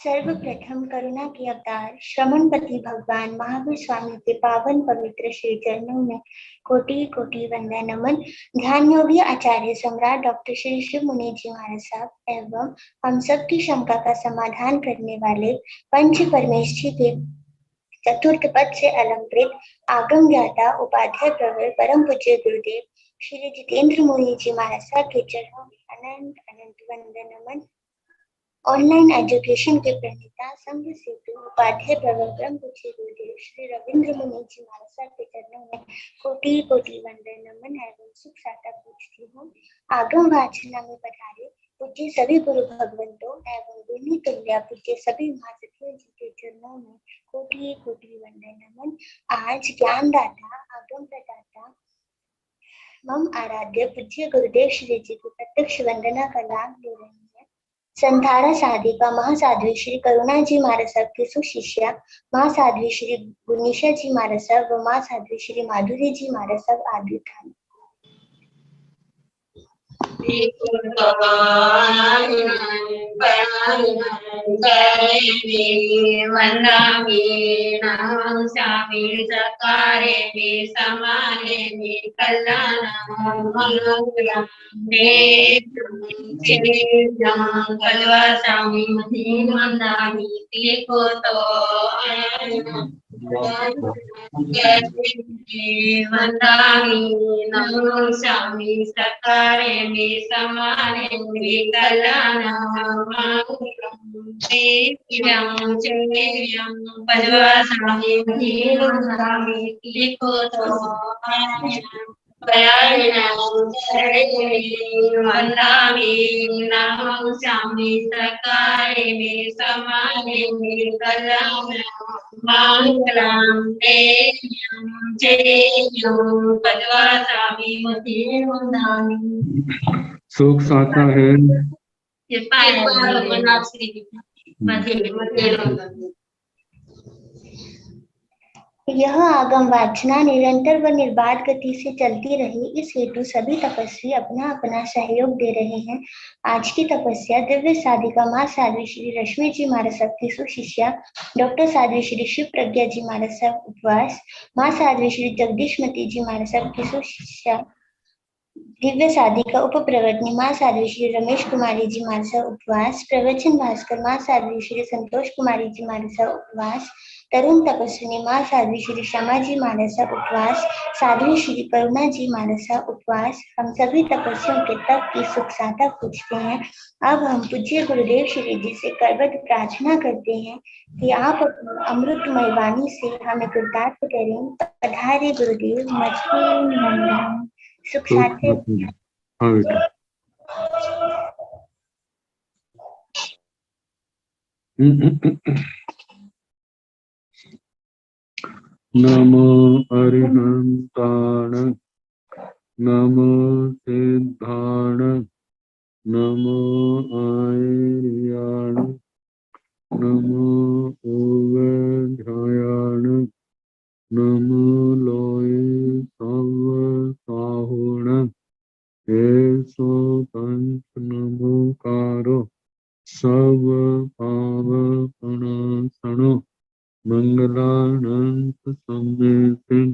सर्वप्रथम करुणा के अवतार श्रमणपति भगवान महावीर स्वामी के पावन पवित्र श्री चरणों में कोटि कोटि वंदन नमन। ध्यान योगी आचार्य सम्राट डॉक्टर श्री शिव मुनि जी महाराज साहब एवं हम सबकी शंका का समाधान करने वाले पंच परमेश जी के चतुर्थ पद से अलंकृत आगम ज्ञाता उपाध्याय प्रवर परम पूज्य गुरुदेव श्री जितेंद्र मुनि जी महाराज साहब के चरणों में अनंत अनंत वंदन नमन। ऑनलाइन एजुकेशन के प्रणेता संघ सेतु उपाध्याय प्रवर परम पूज्य गुरुदेव श्री रविंद्र मुनि जी महाराज साहब के चरणों में कोटि कोटि वंदन नमन एवं सुख साता पूछती हूँ। आगम वाचना में पधारे पूज्य सभी गुरु भगवंतों एवं गुणी तुल्य पूज्य सभी महासतियों जी के चरणों में कोटि कोटि वंदन नमन। आज ज्ञानदाता आगम प्रदाता मम आराध्य पूज्य गुरुदेव श्री जी की प्रत्यक्ष वंदना का लाभ ले रहे हैं संधारा साधिका महासाध्वी श्री करुणा जी महाराज साहब की सुशिष्या महासाध्वी श्री गुनिशा जी महाराज साहब व महासाध्वी श्री माधुरी जी महाराज साहब आदि था। सुख साता है यह आगम वाचना निरंतर व निर्बाध गति से चलती रही, इस हेतु सभी तपस्वी अपना अपना सहयोग दे रहे हैं। आज की तपस्या दिव्य साधिका मां साध्वी श्री रश्मि जी महाराज साहब की सुशिष्या डॉक्टर साध्वी श्री शिव प्रज्ञा जी महाराज साहब उपवास, मां साध्वी श्री जगदीशमती जी महाराज साहब की सुशिष्या दिव्य साधिका उप प्रवर्तनी मां साध्वी श्री रमेश कुमारी जी महाराज साहब उपवास, प्रवचन भास्कर मां साध्वी श्री संतोष कुमारी जी महाराज साहब उपवास, तरुण तपस्विनी मां साध्वी श्री श्यामा जी महाराज साहब उपवास, साध्वी श्री करुणा जी महाराज साहब उपवास। हम सभी तपस्वियों के तप की सुख साता पूछते हैं। अब हम पूज्य गुरुदेव श्री जी से करबद्ध प्रार्थना करते हैं कि आप अमृतमय वाणी से हमें कृतार्थ करें। पधारे गुरुदेव मजबूर मंगल सुख साथे। नमो अरिहंताण नमो सिद्धाण नमो आयर्याण नमो ओवध्यायाण नमो लोये सव साहुण एसो पंच नमोकारो सब पाव प्रणासनो मंगलानंत सम्मेतिन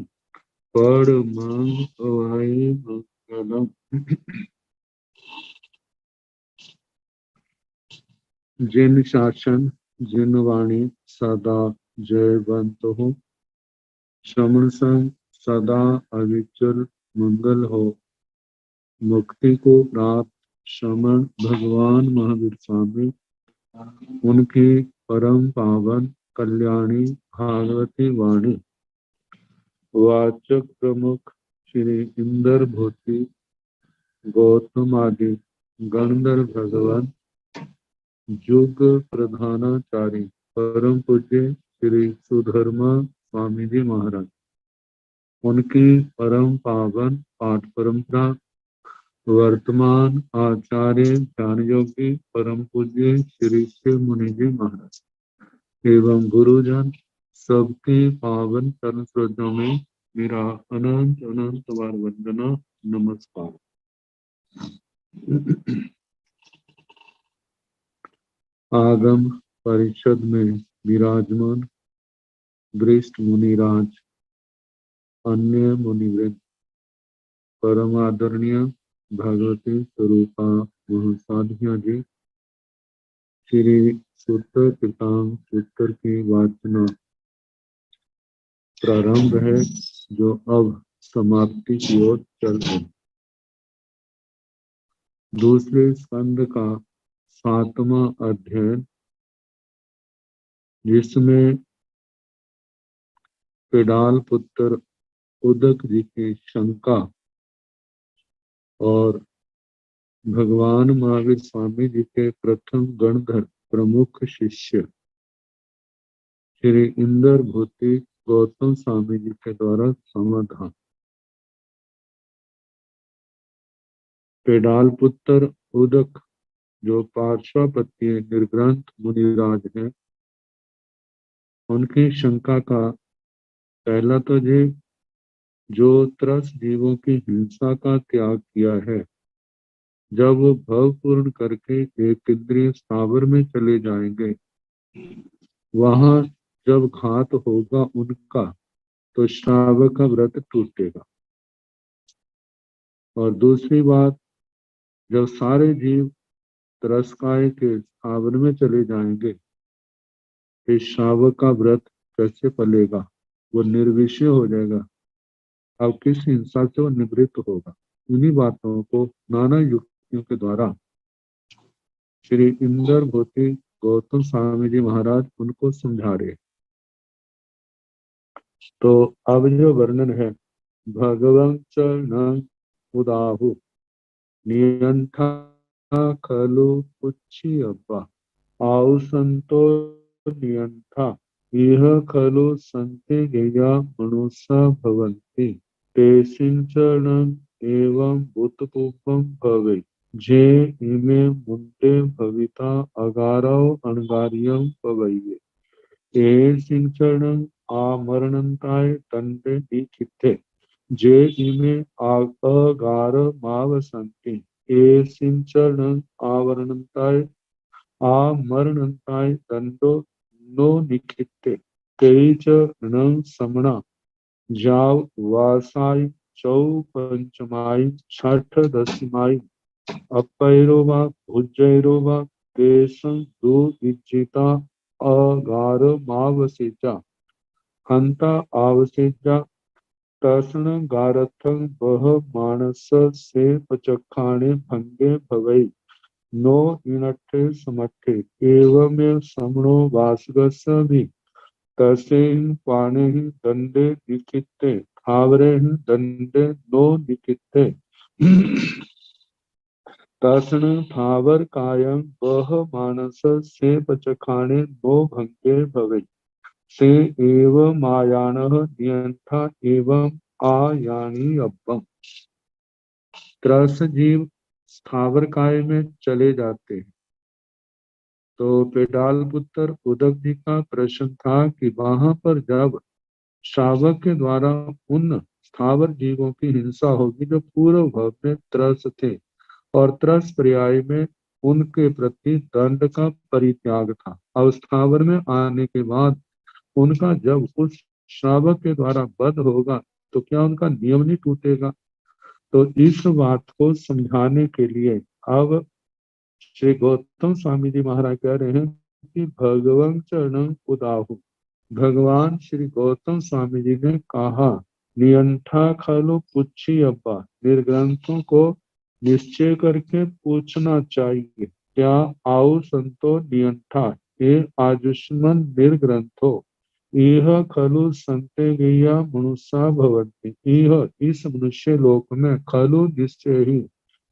परमं अवै मंगलम। जिन शासन जिन वाणी सदा जयवंत हो, श्रमण संग सदा अविचल मंगल हो। मुक्ति को प्राप्त श्रमण भगवान महावीर स्वामी, उनकी परम पावन कल्याणी भागवती वाणी वाचक प्रमुख श्री इंदर भूति गौतम आदि गणधर भगवान युग प्रधानाचार्य परम पूज्य श्री सुधर्मा स्वामी जी महाराज, उनकी परम पावन पाठ परंपरा वर्तमान आचार्य ज्ञान योगी परम पूज्य श्री शिव मुनि जी महाराज एवं गुरुजन सबके पावन चरण श्रद्धा में मेरा अनंत अनंत बार वंदना नमस्कार। आगम परिषद में विराजमान वरिष्ठ मुनिराज, अन्य मुनिवृंद, परम आदरणीय भगवती स्वरूपा महसाधिया जी, श्री सूत्र कृतांग सूत्र की वाचना प्रारंभ है, जो अब समाप्ति की ओर चल रही। दूसरे स्कंद का 7वां अध्ययन, जिसमें पेडाल पुत्र उदक जी की शंका और भगवान महावीर स्वामी जी के प्रथम गणधर प्रमुख शिष्य श्री इंदर भूति गौतम स्वामी जी के द्वारा समाधान। पेडाल पुत्र उदक जो पार्श्वपत्य निर्ग्रंथ मुनिराज हैं, उनकी शंका का पहला तो ये, जो त्रस जीवों की हिंसा का त्याग किया है, जब वो भव पूर्ण करके एक इंद्रिय स्थावर में चले जाएंगे, वहां जब घात होगा उनका, तो श्रावक का व्रत टूटेगा। और दूसरी बात, जब सारे जीव त्रस्काय के स्थावर में चले जाएंगे, फिर श्रावक का व्रत कैसे पलेगा, वो निर्विषय हो जाएगा। अब किस हिंसा से वो निवृत्त होगा। इन्हीं बातों को नाना युक्तियों के द्वारा श्री इंदर भूति गौतम स्वामी जी महाराज उनको समझा रहे। तो अब जो वर्णन है, भगवं चरणं उदाहु नियंथा खलु पुच्छी अब्बा आउ संतो नियंथा इह खलु संते गेया मनुष्य भवन्ति तेसिं चरणं एवं भूतपूपं भवे जे इमे मुंडे भविता अगारव अणगारियं पवैये ए सिंचरणं आमरणंताय तंडे दीक्षिते जे इमे अगार मावसंति ए सिंचरणं आवरणंताय आमरणंताय दंडो नो निखिते कई च ऋणं समणा जाव वासाई चौ पंचमाई छठ दशमाई अपैरोवा भुजैरोवा केशं दु इज्जिता अगार मावसेचा हंता आवसेचा तर्ण गारथं बह मानस से पचखाणे भंगे भवै नो इनठे समठे एवमेव समणो वासगस भी तसेहि पाणेहि दंडे लिखिते थावरेहि दंडे नो लिखिते तर्ण थावर कायं बह मानस से पचखाणे नो भंगे भवे से एव मायानः नियंथा एवं आयानी अब्बम। त्रस जीव स्थावर काय में चले जाते हैं। तो पेडाल पुत्र उदक जी का प्रश्न था कि वहां पर जब श्रावक के द्वारा उन स्थावर जीवों की हिंसा होगी जो पूर्व भाव में त्रस थे, और त्रस पर्याय में उनके प्रति दंड का परित्याग था। अब स्थावर में आने के बाद उनका जब उस श्रावक के द्वारा वध होगा, तो क्या उनका नियम नहीं टूटेगा। तो इस बात को समझाने के लिए अब श्री गौतम स्वामी जी महाराज कह रहे हैं कि भगवं चरणं उदाहु। भगवान श्री गौतम स्वामी जी ने कहा, नियंठा खलो पुच्छी अब्बा, निर्ग्रंथों को निश्चय करके पूछना चाहिए। क्या आओ संतो नियंठा, ये आजुष्मन निर्ग्रंथो यह खलु संते गैया मनुष्य भवन्ति। यह इस मनुष्य लोक में खलु निश्चय ही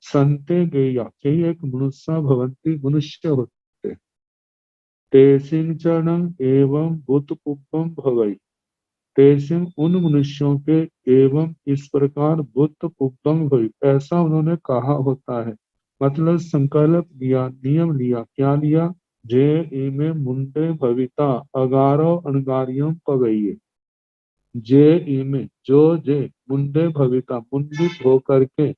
संते गैया, एक मनुष्य भवन्ति मनुष्य होते, तेसिं चरणं एवं भूतपूपं भवै, तेसिं उन मनुष्यों के एवं इस प्रकार भूतपूपं भवै, ऐसा उन्होंने कहा होता है। मतलब संकल्प लिया, नियम लिया। क्या लिया? जे इमे मुंडे भविता अगारो अणगारियम पवैये। जे इमे, जो जे मुंडे भविता, मुंडित होकर के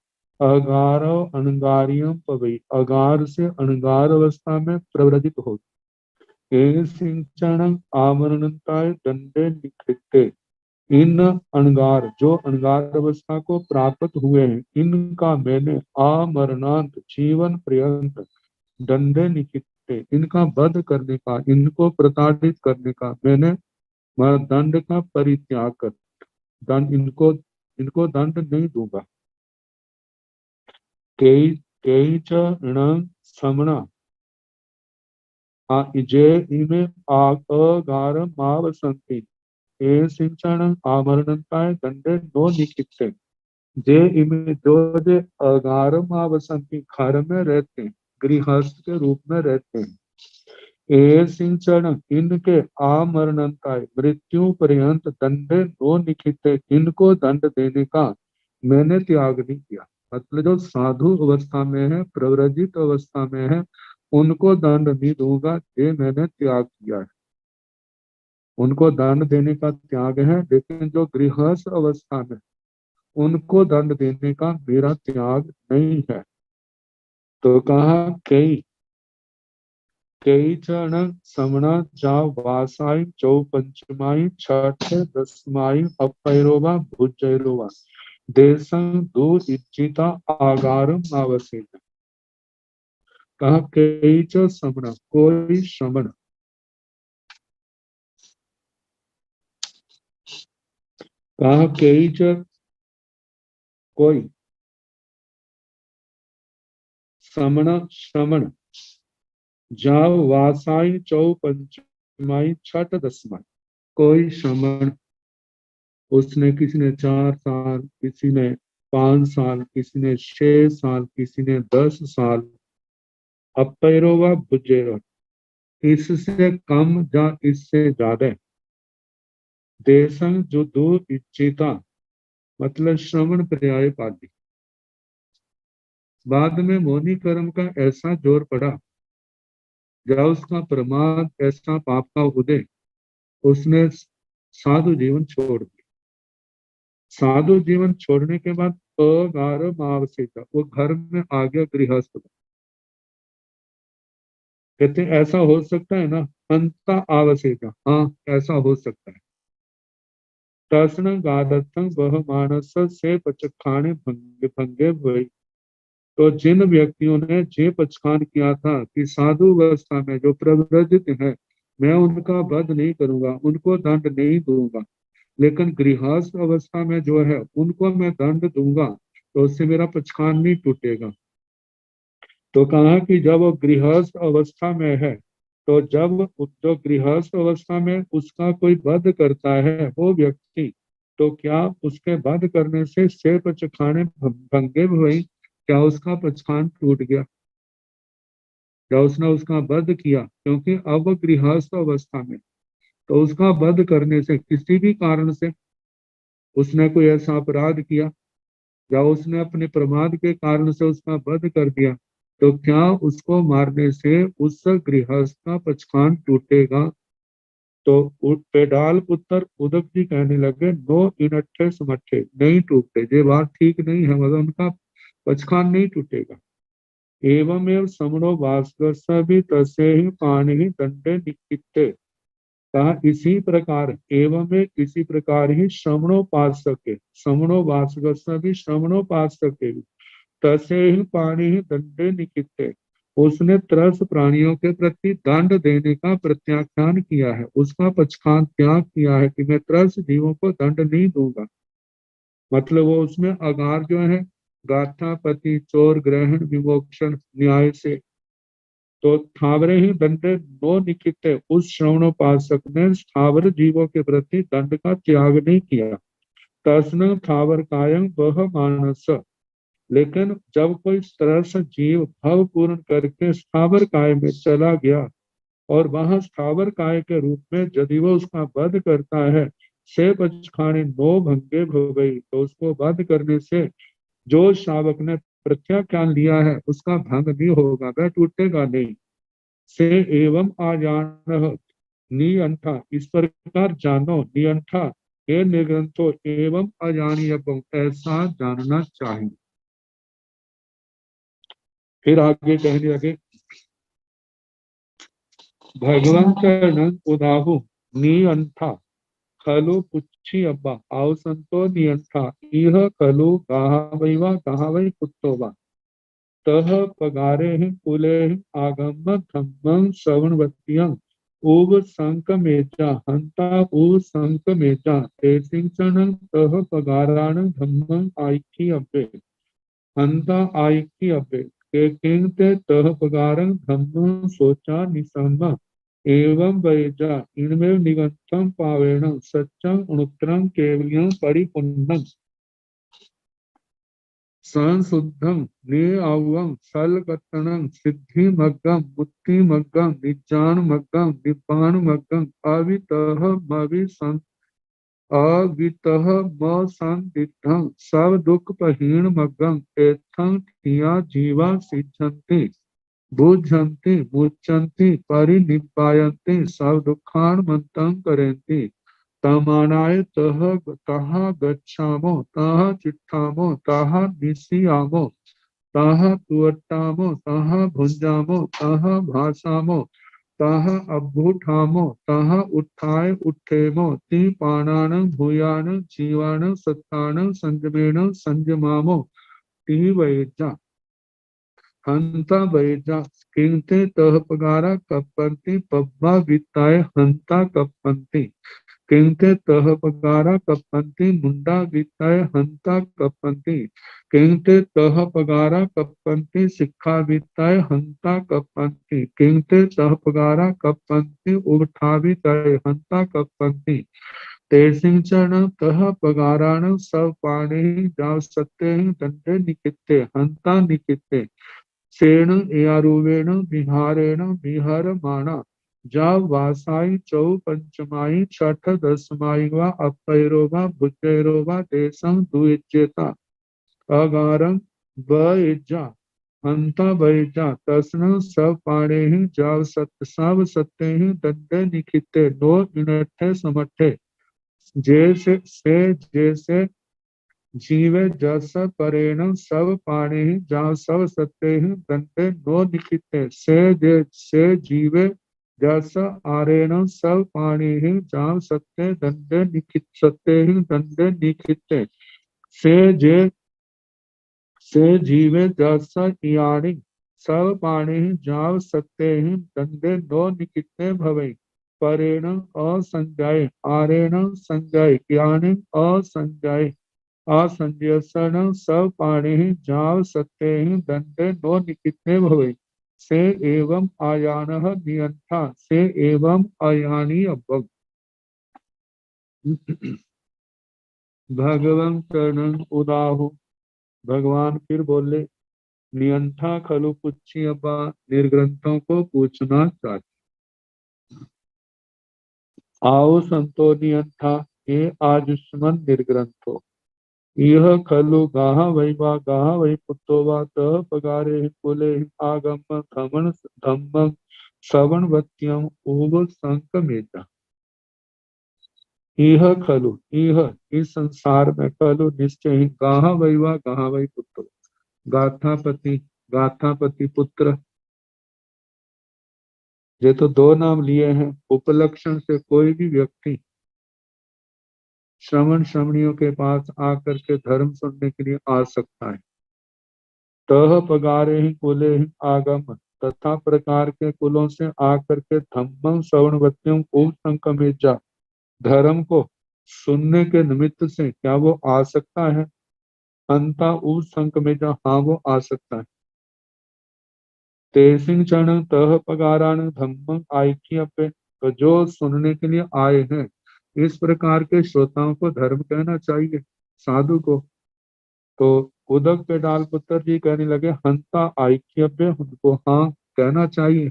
अगारो अणगारियम पवई, अगार से अणगार अवस्था में प्रव्रजित हो, ये सिंचन आमरणताय दंडे निकृत्य। इन अणगार जो अणगार अवस्था को प्राप्त हुए हैं, इनका मैंने आमरणांत जीवन पर्यंत दंडे निकित्ते इनका वध करने का, इनको प्रताड़ित करने का मैंने दंड का परित्याग कर, दंड इनको इनको दंड नहीं दूंगा। कई कई च ऋण समणा इजे इमे अगार मावसंति ये सिंचन आमरणताय दंडे नो निकित्ते। जे इमे जो जे अगार मावसंति घर में रहते हैं, गृहस्थ के रूप में रहते हैं, ये सिंचन इनके आमरणताय मृत्यु पर्यंत दंडे नो निकित्ते इनको दंड देने का मैंने त्याग नहीं किया। मतलब जो साधु अवस्था में है, प्रव्रजित अवस्था में है, उनको दंड नहीं दूंगा, ये मैंने त्याग किया है। उनको दंड देने का त्याग है, लेकिन जो गृहस्थ अवस्था में उनको दंड देने का मेरा त्याग नहीं है। तो कहा कई कई चरण समणा जा वासाई चौपंचमाई छठ दसमाई अपैरोवा भुजैरोवा देशं दो इज्जिता आगारम आवसेन। कहा कई च समण कोई श्रमण, कहा कई च कोई समण श्रमण जाव वासाई चौपंचमाई छठ दसमाई। कोई श्रमण, उसने किसी ने 4 साल, किसी ने 5 साल, किसी ने 6 साल, किसी ने 10 साल, अपैरोवा भुजेरो इससे कम या इससे ज्यादा, देशं जो दो इच्छिता मतलब श्रवण पर्याय पादी। बाद में मौनी कर्म का ऐसा जोर पड़ा, जब उसका प्रमाद ऐसा पाप का उदय, उसने साधु जीवन छोड़ दिया। साधु जीवन छोड़ने के बाद अगार मावसेता वो घर में आ गया गृहस्थ। कहते ऐसा हो सकता है ना, अंता आवसेता, हाँ ऐसा हो सकता है। तस्न गादत्तं वह मानस से पचखाने भंगे भंगे भई। तो जिन व्यक्तियों ने जे पचखान किया था कि साधु अवस्था में जो प्रव्रजित है, मैं उनका वध नहीं करूंगा, उनको दंड नहीं दूंगा, लेकिन गृहस्थ अवस्था में जो है उनको मैं दंड दूंगा, तो उससे मेरा पचखान नहीं टूटेगा। तो कहा कि जब वो गृहस्थ अवस्था में है, तो जब जो गृहस्थ अवस्था में उसका कोई वध करता है वो व्यक्ति, तो क्या उसके वध करने से पचखाने भंगे हुए, क्या उसका पचखान टूट गया? क्या उसने उसका वध किया? क्योंकि अब गृहस्थ अवस्था में, तो उसका वध करने से किसी भी कारण से उसने कोई ऐसा अपराध किया या उसने अपने प्रमाद के कारण से उसका वध कर दिया, तो क्या उसको मारने से उस गृहस्थ का पचखान टूटेगा? तो पेडाल पुत्र उदक जी कहने लगे, नो इनट्ठे समट्ठे नहीं टूटते, ये बात ठीक नहीं है, मगर उनका पचखान नहीं टूटेगा। एवं एवं समणो भास्कर भी तसे ही पानी ही दंडे निकित्ते। कहा इसी प्रकार एवं में इसी प्रकार ही श्रवणोपासक के श्रवणोपासक भी श्रवणोपासक के तसे ही पानी ही दंडे निकित्ते। उसने त्रस प्राणियों के प्रति दंड देने का प्रत्याख्यान किया है, उसका पचखान त्याग किया है कि मैं त्रस जीवों को दंड नहीं दूंगा। मतलब वो उसमें अगार जो है गाथा पति चोर ग्रहण विमोक्षण न्याय से, तो स्थावरे ही दंड नो निकित, उस श्रवणोपासक ने स्थावर जीवों के प्रति दंड का त्याग नहीं किया। तस्न स्थावर कायम वह मानस, लेकिन जब कोई तरह से जीव भव पूर्ण करके स्थावर काय में चला गया और वहां स्थावर काय के रूप में यदि वो उसका वध करता है, से पचखाने नो भंगे हो गई, तो उसको वध करने से जो शावक ने प्रत्याख्यान लिया है उसका भंग नहीं होगा, वह टूटेगा नहीं। से एवं आजान नियंठा, इस प्रकार जानो नियंठा ये निर्ग्रंथो एवं अजानीय ऐसा जानना चाहिए। फिर आगे कहने लगे भगवान चरण उदाहु नियंथा खलु पुच्छी अब्बा आओ संतो नियंथा इह खलु गाहा वै कुत्तो वा तह पगारे कुले आगम धम्मं श्रवणवत्यं उव संकमेजा हंता उव संकमेजा तेसिंचन तह पगाराण धम्मं आइकी अब्बे हंता आइकी अब्बे के किंते तह पगारं धम्मं सोचा निसम्मा एवं वैजा इनमें निगंतम पावेण सच्चम अनुत्तरम केवलियं परिपुन्नम संशुद्धं निअवं सलकत्तनं सिद्धिमग्गं बुद्धिमग्गं निज्ञानमग्गं निब्बाणमग्गं अवितः म संदिग्धं सब दुख पहीण मग्गं एथं ठिया जीवा सिद्धंति बुझन्ति मुच्यन्ति परिनिब्बायन्ति सब दुखान मंतं करेन्ति तमानाय तह गच्छामो तह चिट्ठामो तह निशियामो तह तुवट्टामो तह भुंजामो तह भासामो तह अभ्युठामो तह उत्थाय उठेमो ति पाणान भूयान जीवान सत्तान संयमेन संयमामो ति वैजा हंता बैजा किंते तह पगारा कपंती पब्बा विताय हंता कपंती किंते तह पगारा कपंती मुंडा विताय हंता कपंती किंते तह पगारा कपंती सिक्खा विताय हंता कपंती किंते तह पगारा कपंती उठा विताय हंता कपंती तेसिंचन तह पगाराण सब पाणी जाव सत्य दंडे निकिते हंता निकिते सेण एयारुवेण विहारेण विहरमाणा जा वासाई चौ पंचमाई छठ दसमाई वा अपैरो वा भुजैरो वा देशं दुइज्येता अगारं बइज्जा हंता बइज्जा तस्न सब पाणे ही जाव सत्य सब सत्य ही दंडे निखिते नो इनठे समठे जैसे जीवे जस परेण सब पाणी जहाँ सब सत्य दंडे नो निखिते से जीवे जस आरेण सब पाणी जहाँ सत्य दंडे निखित सत्य दंडे निखिते से जीवे जस याणी सब पाणी जहाँ सत्य दंडे नो निखिते भवे परेण असंजाय आरेण संजाय ज्ञानी असंजाय असंजसन सब पाणी जाव सत्य दंडे नो निकिते भवे से एवं आयान नियंथा से एवं अयानी अभग भगवं चरण उदाहु भगवान फिर बोले नियंथा खलु पुच्छी अबा निर्ग्रंथों को पूछना चाहिए आओ संतो नियंथा ये आजुष्मन निर्ग्रंथो यह खलु गाहा वै पुत्तो वा तः पगारे कुले आगम धमन धम्मं श्रवणवत्यम उव संकमेता यह खलु यह इस संसार में खलु निश्चय ही गाहा वै पुत्तो गाथापति पुत्र ये तो दो नाम लिए हैं उपलक्षण से कोई भी व्यक्ति श्रमणियों के पास आकर के धर्म सुनने के लिए आ सकता है तह पगारे ही कुले ही आगम तथा प्रकार के कुलों से आकर के धम्मं श्रवणवत्यम उप संकमेजा धर्म को सुनने के निमित्त से क्या वो आ सकता है अंता उप संकमेजा हाँ वो आ सकता है तेसिंग चरण तह पगाराण धम्मं आइक्य तो जो सुनने के लिए आए हैं इस प्रकार के श्रोताओं को धर्म कहना चाहिए साधु को तो उदक पे डाल पुत्र जी कहने लगे हंता आइक्यव्य उनको हाँ कहना चाहिए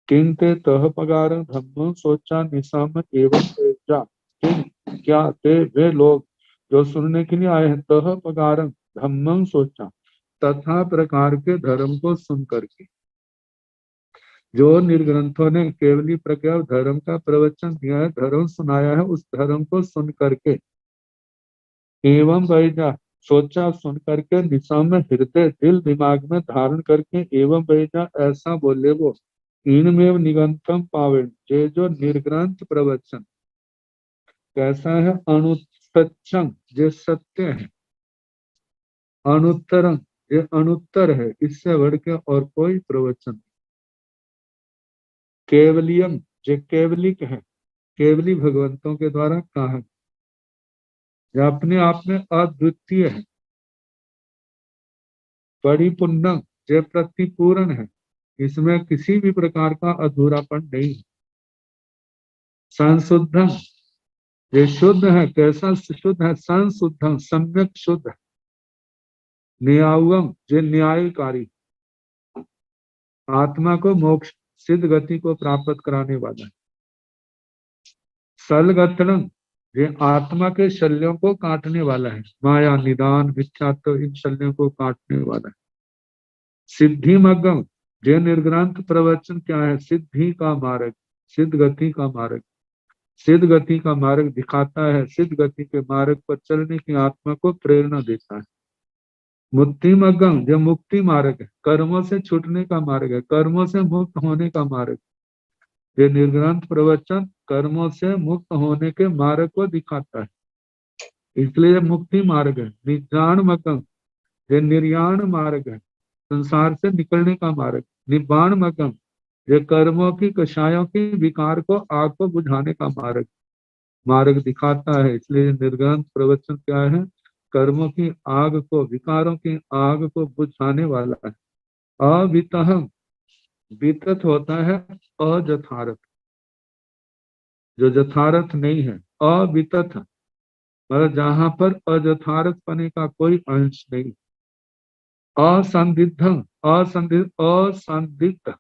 किंते तह पगार धम्म सोचा निशाम एवं तेजा क्या ते वे लोग जो सुनने के लिए आए हैं तह पगार धम्म सोचा तथा प्रकार के धर्म को सुन करके जो निर्ग्रंथों ने केवली प्रज्ञा धर्म का प्रवचन दिया है धर्म सुनाया है उस धर्म को सुन करके एवं वैजा सोचा सुन करके निशा में हृदय दिल दिमाग में धारण करके एवं वैजा ऐसा बोले वो इनमें निगंतम पावे, ये जो निर्ग्रंथ प्रवचन कैसा है, अनुसत्यम ये सत्य है, अनुत्तरम ये अनुत्तर है, इससे बढ़ के और कोई प्रवचन नहीं। केवलियम ये केवलिक है, केवली भगवंतों के द्वारा कहा, यह अपने आप में अद्वितीय है। परिपूर्णम ये प्रतिपूर्ण है, इसमें किसी भी प्रकार का अधूरापन नहीं है। संशुद्धम ये शुद्ध है, कैसा शुद्ध है, संशुद्धम सम्यक शुद्ध है। न्यायम ये न्यायकारी, आत्मा को मोक्ष सिद्ध गति को प्राप्त कराने वाला है। सलगतनम ये आत्मा के शल्यों को काटने वाला है, माया निदान मिथ्यात्व इन शल्यों को काटने वाला है। सिद्धि मग्गम ये निर्ग्रंथ प्रवचन क्या है, सिद्धि का मार्ग, सिद्ध गति का मार्ग, सिद्ध गति का मार्ग दिखाता है, सिद्ध गति के मार्ग पर चलने की आत्मा को प्रेरणा देता है। मुक्ति मग्गम जो मुक्ति मार्ग है, कर्मों से छूटने का मार्ग है, कर्मों से मुक्त होने का मार्ग। ये निर्ग्रंथ प्रवचन कर्मों से मुक्त होने के मार्ग को दिखाता है, इसलिए मुक्ति मार्ग है। निजान मग्गम ये निर्याण मार्ग है, संसार से निकलने का मार्ग। निब्बाण मग्गम ये कर्मों की कषायों की विकार को आग को बुझाने का मार्ग मार्ग दिखाता है, इसलिए निर्ग्रंथ प्रवचन क्या है, कर्मों की आग को, विकारों की आग को बुझाने वाला है। अवितः वितत होता है अजथारथ, जो जथारथ नहीं है, अवितत मतलब जहां पर अजथारथ पने का कोई अंश नहीं। असंदिग्ध असंदिग्ध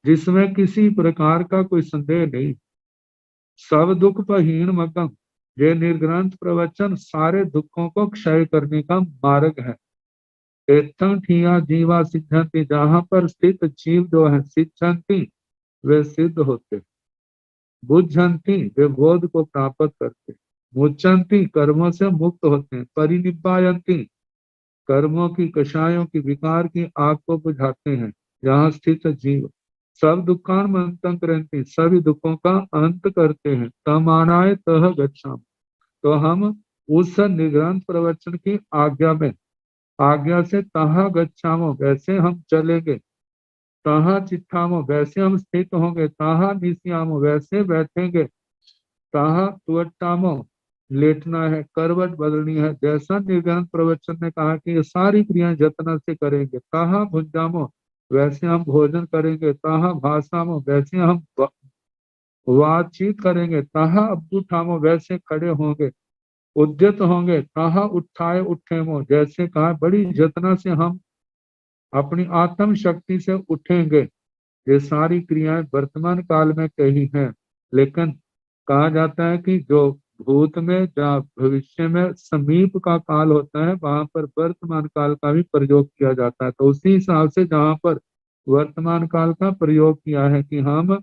जिसमें किसी प्रकार का कोई संदेह नहीं। सब दुख पहीन मगम ये निर्ग्रंथ प्रवचन सारे दुखों को क्षय करने का मार्ग है। एथं ठिया जीवा सिद्धंती जहां पर स्थित जीव जो है, सिद्धंती वे सिद्ध होते, बुद्धंती वे बोध को प्राप्त करते, मुच्यंती कर्मों से मुक्त होते हैं, परिनिब्बायंती कर्मों की कषायों की विकार की आग को बुझाते हैं। यहाँ स्थित जीव सब दुखान अंतं करंती सभी दुखों का अंत करते हैं। तमानाय तह गच्छाम तो हम उस निर्ग्रंथ प्रवचन की आज्ञा में, आज्ञा से तहा गच्छामो वैसे हम चलेंगे, तहा चित्थामो वैसे हम स्थित होंगे, तहा निस्यामो वैसे बैठेंगे, तहा तुवट्टामो लेटना है, करवट बदलनी है, जैसा निर्ग्रंथ प्रवचन ने कहा कि ये सारी क्रियाएं जतन से करेंगे। तहा भुंजामो वैसे हम भोजन करेंगे, तहा भाषामो वैसे हम बातचीत करेंगे, तहा अब्बुठामो वैसे खड़े होंगे, उद्यत होंगे, तहा उत्थाय उठेमो जैसे कहा बड़ी जतना से हम अपनी आत्म शक्ति से उठेंगे। ये सारी क्रियाएं वर्तमान काल में कही हैं, लेकिन कहा जाता है कि जो भूत में या भविष्य में समीप का काल होता है वहां पर वर्तमान काल का भी प्रयोग किया जाता है। तो उसी हिसाब से जहां पर वर्तमान काल का प्रयोग किया है कि हम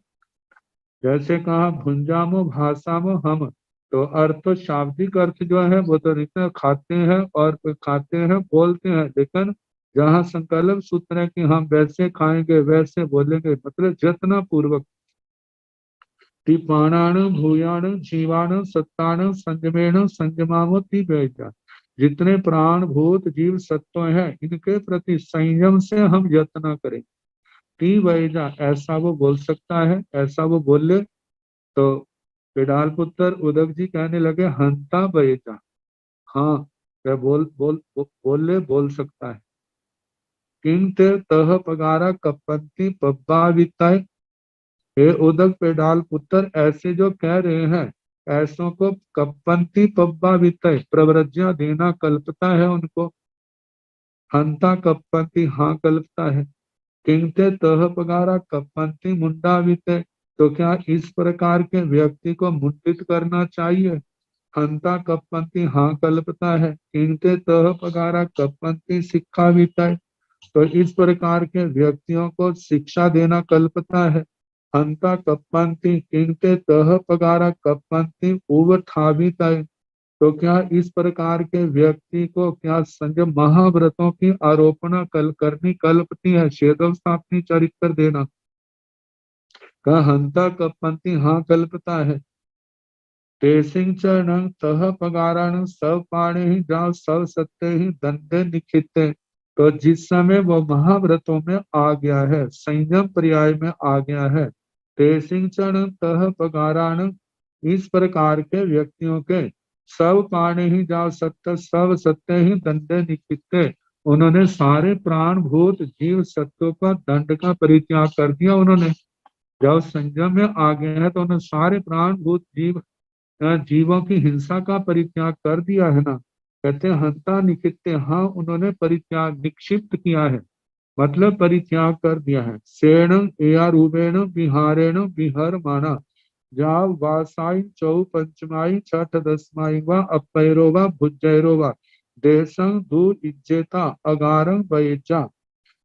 जैसे कहा भुंजामो भाषामो हम, तो अर्थ शाब्दिक अर्थ जो है वो तो नित्य खाते हैं और खाते हैं बोलते हैं, लेकिन जहाँ संकल्प सूत्र है कि हम वैसे खाएंगे वैसे बोलेंगे, मतलब जतना पूर्वक टिपाणान भूयान जीवान सत्तान संयमेन संयमावती वैजा जितने प्राण भूत जीव सत्व है इनके प्रति संयम से हम यत्न करें। टी वैजा ऐसा वो बोल सकता है, ऐसा वो बोले। तो पिडाल पुत्र उद्धव जी कहने लगे हंता वैजा, हाँ वह बोल सकता है। किंग ते तह पगारा कपंती पब्बा विताय, हे उदक पेडाल पुत्र ऐसे जो कह रहे हैं ऐसों को कपंती पब्बा वितय प्रव्रज्ञा देना कल्पता है उनको। हंता कपंती हाँ कल्पता है। किंगते तह पगारा कपंती मुंडा वितय तो क्या इस प्रकार के व्यक्ति को मुंडित करना चाहिए। हंता कपंती हाँ कल्पता है। किंगते तह पगारा कपंती शिक्षा वितय तो इस प्रकार के व्यक्तियों को शिक्षा देना कल्पता है। हंता कप्पंती किंते तह पगारा कप्पंती उवठावितय तो क्या इस प्रकार के व्यक्ति को क्या संयम महाव्रतों की आरोपणा करनी कल्पती है, शेदव स्थापनी चरित्र देना। का हंता कपंती हाँ कल्पता है। तेसिंग चरण तह पगारण सब पाणे ही जाओ सब सत्य ही दंडे निखिते। तो जिस समय वो महाव्रतों में आ गया है, संयम पर्याय में आ गया है, तेसिंग चरण तह पगारण, इस प्रकार के व्यक्तियों के सब पाणे ही जाओ सत्य सब सत्य ही दंडे निखिते, उन्होंने सारे प्राण भूत जीव सत्व का दंड का परित्याग कर दिया। उन्होंने जब संयम में आ गए हैं तो उन्होंने सारे प्राण भूत जीवों की हिंसा का परित्याग कर दिया है ना। कहते हैं हंता निकित्ते, हाँ उन्होंने परित्याग निक्षिप्त किया है, मतलब परित्याग कर दिया है। सेण एया रूपेण विहारेण विहर माना, जाव वासाई चौ पंचमाई छठ दसमाई व अपैरो व भुजैरो व देशं दू इज्जेता अगारं वैजा।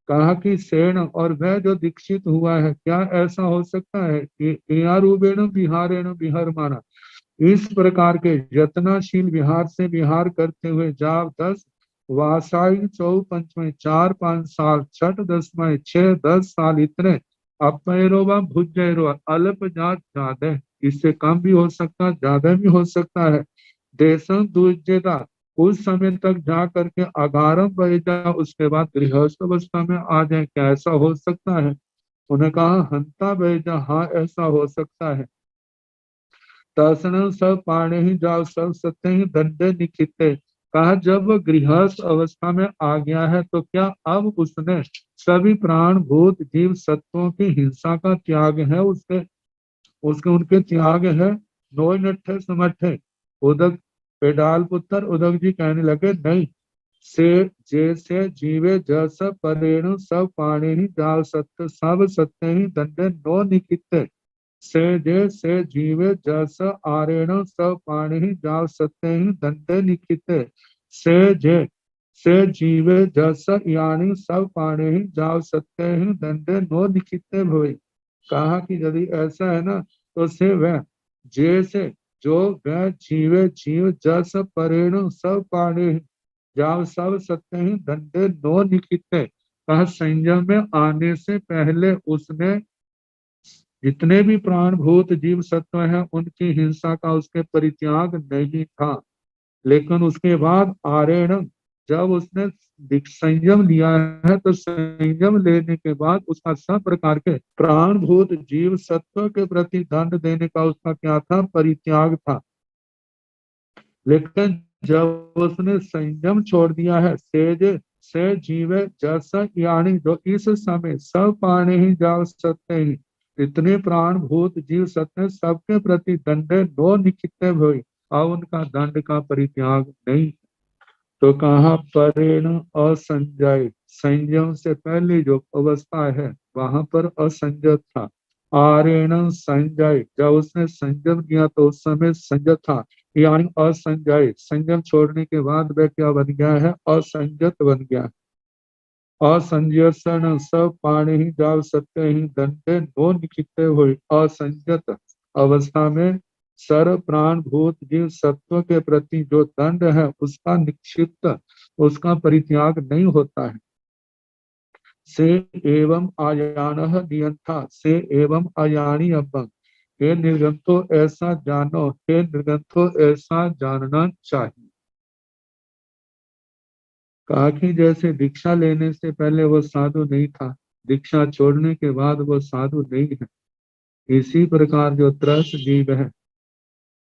कहा कि सेण और वह जो दीक्षित हुआ है, क्या ऐसा हो सकता है कि एया रूपेण विहारेण विहर माना, इस प्रकार के यत्नशील विहार से विहार करते हुए जाव 10 वासाई चौ पंचमें 4-5 साल छठ दसवें 6-10 साल इतने अपैरोवा भुजैरोवा अल्प जात ज्यादा, इससे कम भी हो सकता है ज्यादा भी हो सकता है। देशं दुर्जेता, उस समय तक जा करके अगारम बहेजा, उसके बाद गृहस्थ अवस्था में आ जाए, क्या ऐसा हो सकता है। उन्हें कहा हंता बहेजा, हाँ ऐसा हो सकता है। दर्शन सब पाणे ही जाओ सब सत्य ही दंडे निखिते। कहा जब वह गृहस्थ अवस्था में आ गया है तो क्या अब उसने सभी प्राण भूत जीव सत्वों की हिंसा का त्याग है, उसके उसके उनके त्याग है। नोय नट्ठे समठे उदक पेडाल पुत्र उदक जी कहने लगे नहीं, से जैसे जीवे जस परेणु सब पाणे ही जाल सत्य सब सत्य ही दंडे नो निखिते। से जीवे जस आरेण सब पाणी ही जाल सत्य ही दंडे निखिते। से जे से जीवे जस यानी सब पाणी ही जाल सत्य ही दंडे नो निखिते भवे। कहा कि यदि ऐसा है ना तो से वह जैसे जो वह जीवे जीव जस परेणु सब पाणी जाल सब सत्य ही दंडे नो निखिते। कहा संयम में आने से पहले उसने जितने भी प्राणभूत जीव सत्व हैं उनकी हिंसा का उसके परित्याग नहीं था। लेकिन उसके बाद आरेण, जब उसने संयम लिया है तो संयम लेने के बाद उसका सब प्रकार के प्राणभूत जीव सत्व के प्रति दंड देने का उसका क्या था, परित्याग था। लेकिन जब उसने संयम छोड़ दिया है, सेज से जीवे जस यानी जो इस समय सब पाने ही जाओ सत्य ही, इतने प्राण भूत जीव सत्य सबके प्रति दंडे नो निखिते भई, और उनका दंड का परित्याग नहीं। तो कहा परेण असंजय, संयम से पहले जो अवस्था है वहां पर असंजय था। आरेण संजय, जब उसने संयम किया तो उस समय संजय था, यानी असंजय, संयम छोड़ने के बाद वह क्या बन गया है, असंजत बन गया। असंजसन सब पाणी ही जाव सत्य ही दंडे नो निखिते हुए, असंजत अवस्था में सर्व प्राण भूत जीव सत्व के प्रति जो दंड है उसका निक्षिप्त, उसका परित्याग नहीं होता है। से एवं आयान नियंथा से एवं आयानी अभंग, हे निर्गंथो ऐसा जानो, हे निर्गंथो ऐसा जानना चाहिए। कहा कि जैसे दीक्षा लेने से पहले वो साधु नहीं था, दीक्षा छोड़ने के बाद वो साधु नहीं है, इसी प्रकार जो त्रस जीव है,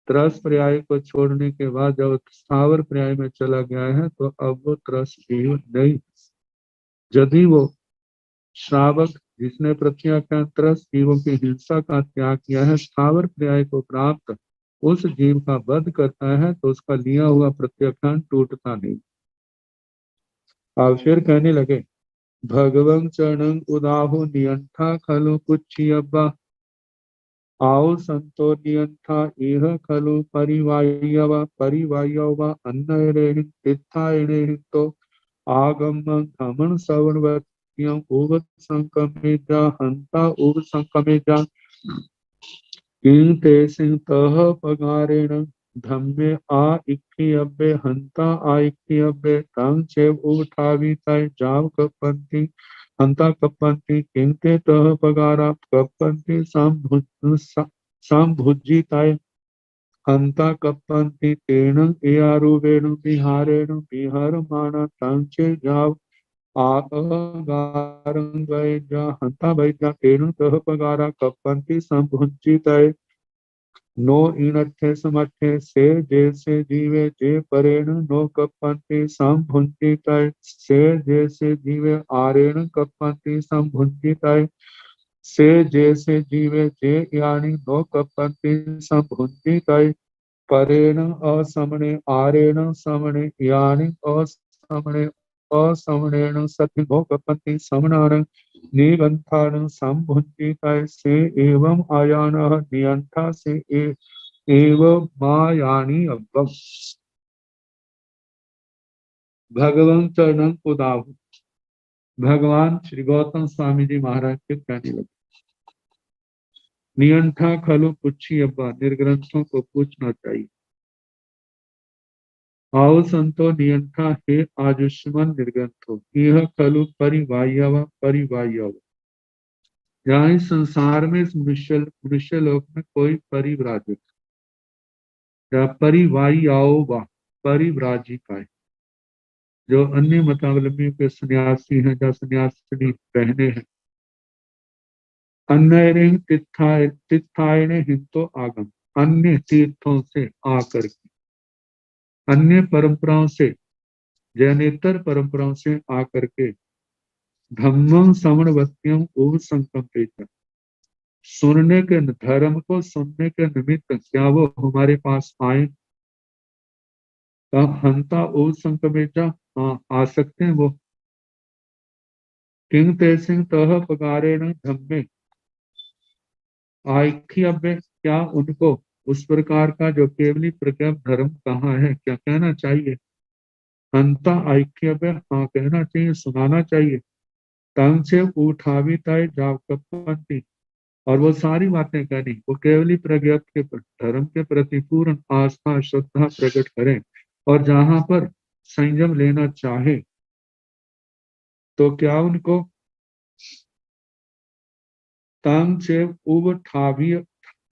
त्रस पर्याय को छोड़ने के बाद जब स्थावर पर्याय में चला गया है तो अब वो त्रस जीव नहीं। यदि वो श्रावक जिसने प्रत्याख्यान त्रस जीवों की हिंसा का त्याग किया है, स्थावर पर्याय को प्राप्त उस जीव का वध करता है तो उसका लिया हुआ प्रत्याख्यान टूटता नहीं। अब फिर कहने लगे भगवं चरणं उदाहु नियंथा खलु पुच्छियब्बा, आओ संतो नियंथा इह खलु परिवायव अन्नयने तीर्थायने तो आगम धमन सवर्णवत्यं उव संकमेजा हंता उव संकमेजा किं ते सिंह पगारेण धम्मे आ इक्खियब्बे हंता आ इक्खियब्बे तंग चेव उठावी तय जाव कपंती हंता कपंती किंते तह पगारा कपंती संभुज्जी तय हंता कपंती तेन एयारुवेण विहारेण विहर माना तंचे जाव आगारं वैजा हंता वैजा तेन तह पगारा कपंती संभुज्जी तय नो इनठे समठे से जैसे जीवे जे परेण नो कपंति संभुंति तय से जैसे जीवे आरेण कपंति संभुंति तय से जैसे जीवे जे यानी नो कपंति संभुंति तय परेण असमणे आरेण समणे यानी असमणे असमणेन सति नो कपंति समणान निगंथान संभुंति तय से एवं आयानः नियंथा से एव मायानी अव्वम। भगवान चरणन उदाहु। भगवान श्री गौतम स्वामी जी महाराज के कहने लगे, नियंठा खलु पुच्छी अब्बा, निर्ग्रंथों को पूछना चाहिए। आओ संतो नियंठा हे आजुष्मान निर्ग्रंथो, यह खलु परिवाह्यव परिवाह्यव। यहाँ इस संसार में इस मनुष्य लोक में कोई परिव्राजक या परिवाह्याओ वा परिव्राजिका है, जो अन्य मतावलंबियों के सन्यासी हैं या सन्यासिनी बहने हैं। अन्य तीर्थायने हिंतो आगम, अन्य तीर्थों से आकर के, अन्य परंपराओं से, जैनेतर परंपराओं से आकर के, धम्मं श्रवणवत्यम ओम संकल्पेत, सुनने के धर्म को सुनने के निमित्त क्या वो हमारे पास आए? हंता ओम संकल्पेत, हाँ आ सकते हैं वो। किंग तेसिंग तह पगारेण धम्मे आइख्यव्य, क्या उनको उस प्रकार का जो केवली प्रज्ञा धर्म कहाँ है, क्या कहना चाहिए? हंता ऐक्यव्य, हाँ कहना चाहिए, सुनाना चाहिए। तंग से उठावी तय जावकपंती, और वो सारी बातें कहनी, वो केवली प्रज्ञा के धर्म के प्रति पूर्ण आस्था श्रद्धा प्रकट करें, और जहां पर संयम लेना चाहे तो क्या उनको तंग से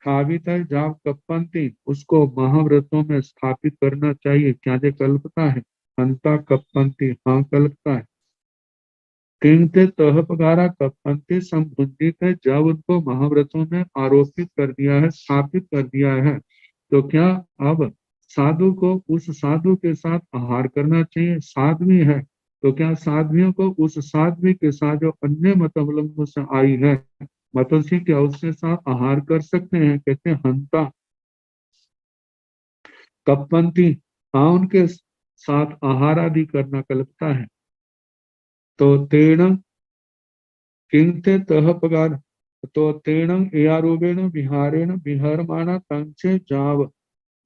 ठावित जाव कपंती, उसको महाव्रतों में स्थापित करना चाहिए। क्या ये कल्पता है? हंता कपंती, हाँ कल्पता है। किंते तह पगारा कपंती संबुद्धित है, जब उनको महाव्रतों में आरोपित कर दिया है, स्थापित कर दिया है, तो क्या अब साधु को उस साधु के साथ आहार करना चाहिए? साध्वी है तो क्या साध्वियों को उस साध्वी के साथ जो अन्य मतअवलंबों से आई है मतों, क्या उसके साथ आहार कर सकते हैं? कहते हैं हंता कपंती, हाँ उनके साथ आहार आदि करना कल्पता है। तो तेण किंते तह पगार, तो तेणं एयारूपेण विहारेण विहरमाणा तंचे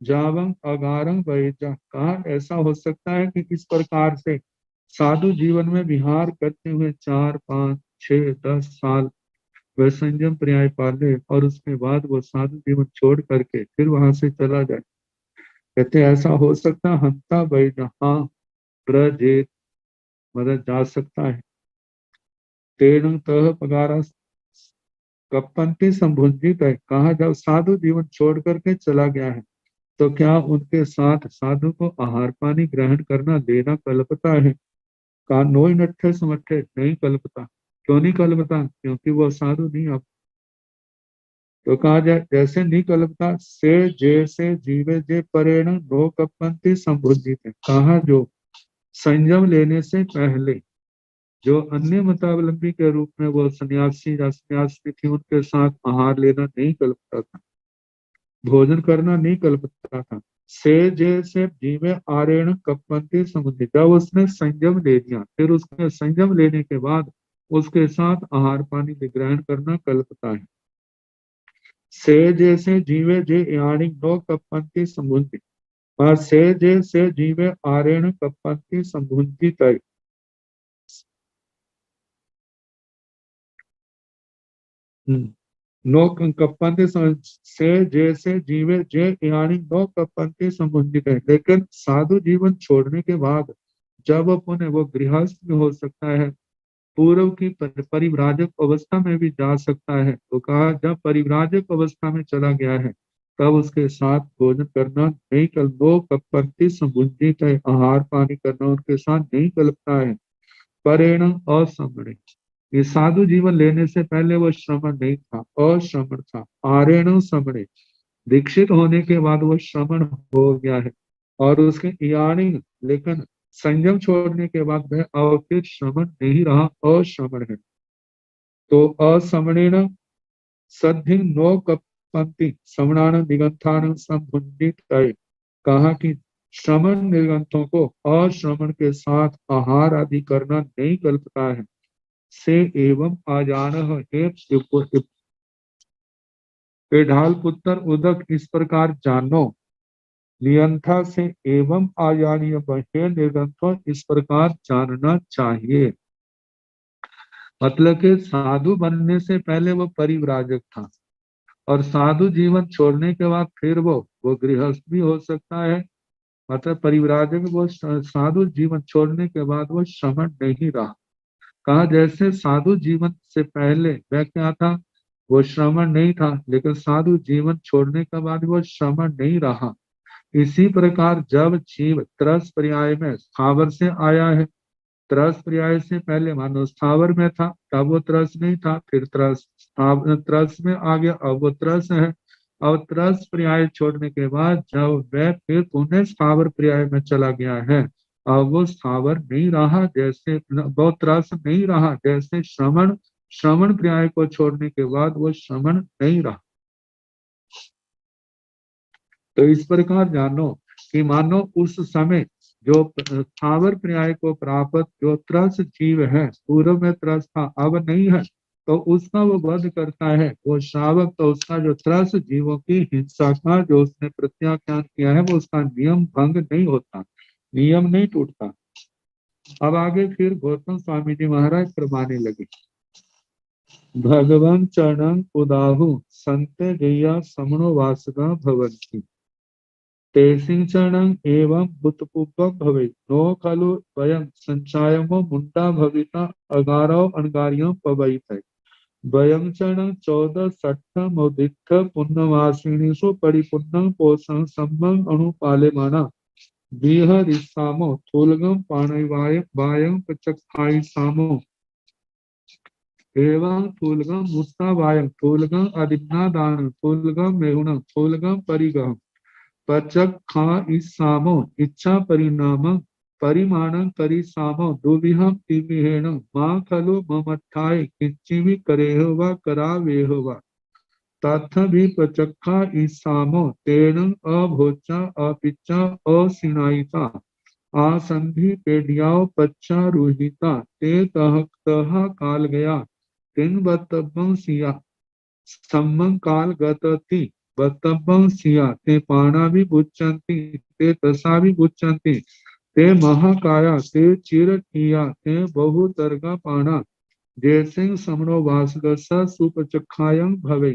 जावं अगारं वैजा, कहा ऐसा हो सकता है कि इस प्रकार से साधु जीवन में विहार करते हुए 4, 5, 6, 10 साल वह संयम पर्याय पाले, और उसके बाद वो साधु जीवन छोड़ करके फिर वहां से चला जाए। कहते ऐसा हो सकता? हंता वैजा, हाँ ब्रजेत, मतलब जा सकता है। तेणं तह पगारा कपंती संभुंजित है, कहा जब साधु जीवन छोड़ करके चला गया है तो क्या उनके साथ साधु को आहार पानी ग्रहण करना लेना कल्पता है? कहा नोई नट्ठे समट्ठे, नहीं कल्पता। क्यों नहीं कल्पता? क्योंकि वो साधु नहीं। अब तो कहा जाए जैसे नहीं कल्पता, से जैसे जीवे जे परेण नो कपंती संभुजित है, कहा जो संयम लेने से पहले जो अन्य मतावलंबी के रूप में वो सन्यासी या सन्यासी थी, उनके साथ आहार लेना नहीं कल्पता था, भोजन करना नहीं कल्पता था। से जैसे जीवे आरेण कपंती समुद्र, जब उसने संयम ले लिया, फिर उसने संयम लेने के बाद उसके साथ आहार पानी ग्रहण करना कल्पता है। से जैसे जीवे जे यानी नो कपंती समुद्र, और से जैसे जीवे आरेण कपंती समुद्री तय, नो कपंती से जैसे जीवे जे यानी नो कपंती संबंधित है। लेकिन साधु जीवन छोड़ने के बाद जब पुनः वो गृहस्थ में हो सकता है, पूर्व की परिव्राजक अवस्था में भी जा सकता है। तो कहा जब परिव्राजक अवस्था में चला गया है तब उसके साथ भोजन करना नहीं कल दो कपंती संबंधित है, आहार पानी करना उनके साथ नहीं कल्पना है। परेण असमणे, ये साधु जीवन लेने से पहले वो श्रमण नहीं था, अश्रमण था। आरेण समणे, दीक्षित होने के बाद वो श्रमण हो गया है। और उसके यानी लेकिन संयम छोड़ने के बाद वह अवकृत श्रमण नहीं रहा, अश्रमण है। तो असमणेन सद्धि नो कपंती श्रमणान निगंथान संबंधित है। कहा कि श्रमण निगंथों को अश्रमण के साथ आहार आदि करना नहीं कल्पता है। से एवं आजान है ढाल पुत्र उदक, इस प्रकार जानो। नियंथा से एवं आजानीय बहे निर्गंथों, इस प्रकार जानना चाहिए। मतलब कि साधु बनने से पहले वो परिव्राजक था, और साधु जीवन छोड़ने के बाद फिर वो गृहस्थ भी हो सकता है। मतलब परिव्राजक वो साधु जीवन छोड़ने के बाद वो श्रमण नहीं रहा। कहा जैसे साधु जीवन से पहले वह क्या था, वो श्रमण नहीं था, लेकिन साधु जीवन छोड़ने के बाद वो श्रमण नहीं रहा। इसी प्रकार जब जीव त्रस पर्याय में स्थावर से आया है, त्रस पर्याय से पहले मानो स्थावर में था, तब वो त्रस नहीं था, फिर त्रस में आ गया, अब वो त्रस है। अब त्रस पर्याय छोड़ने के बाद जब वह फिर पुनः स्थावर पर्याय में चला गया है, अब वो स्थावर नहीं रहा, जैसे वो त्रस नहीं रहा। जैसे श्रमण श्रमण पर्याय को छोड़ने के बाद वो श्रमण नहीं रहा। तो इस प्रकार जानो कि मानो उस समय जो स्थावर पर्याय को प्राप्त जो त्रस जीव है, पूर्व में त्रस था अब नहीं है, तो उसका वो वध करता है वो श्रावक। तो उसका जो त्रस जीवों की हिंसा का जो उसने प्रत्याख्यान किया है, वो उसका नियम भंग नहीं होता, नियम नहीं टूटता। अब आगे फिर गौतम स्वामी जी महाराज फरमाने लगे। भगवान चरणं उदाहु संते गैया समणो वासना भवन्ति, तेसिंचरणं एवं भूतपूर्वक भवे नो खलु वयं संचायमो मुंडा भविता अगारो अणगारियों पवैत। वयं चरण 14 मोदित्थ पुण्यवासिनीषु परिपूर्णं पोषण सम्मं अनुपाल्यमाना विहरिष्यामो थूलगं पाणिवाय वायं प्रचक्षायिष्यामो एवं थूलगं मुस्तावायं थूलगं अदिन्नादानं थूलगं मेहुणं थूलगं परिगहम् पचक खा इस सामो इच्छा परिणाम परिमाणं करी सामो दुविहम तिमिहेण मां खलु ममठाय किंचिवि करेह वा करावेह वा तथ भी प्रचक्खा इस सामो तेन अभोचा अपिच्चा असिनायिता आसंधि पेडियाओ पच्चा रुहिता ते तह काल गया तिन बतबं सिया सम्मं काल गतति बतबं सिया ते पाणा भी बुच्चन्ति ते तसा भी बुच्चन्ति ते महाकाया ते चिरकिया ते बहुतर्गा पाणा जैसे समणो वासगस सुपचखायं भवे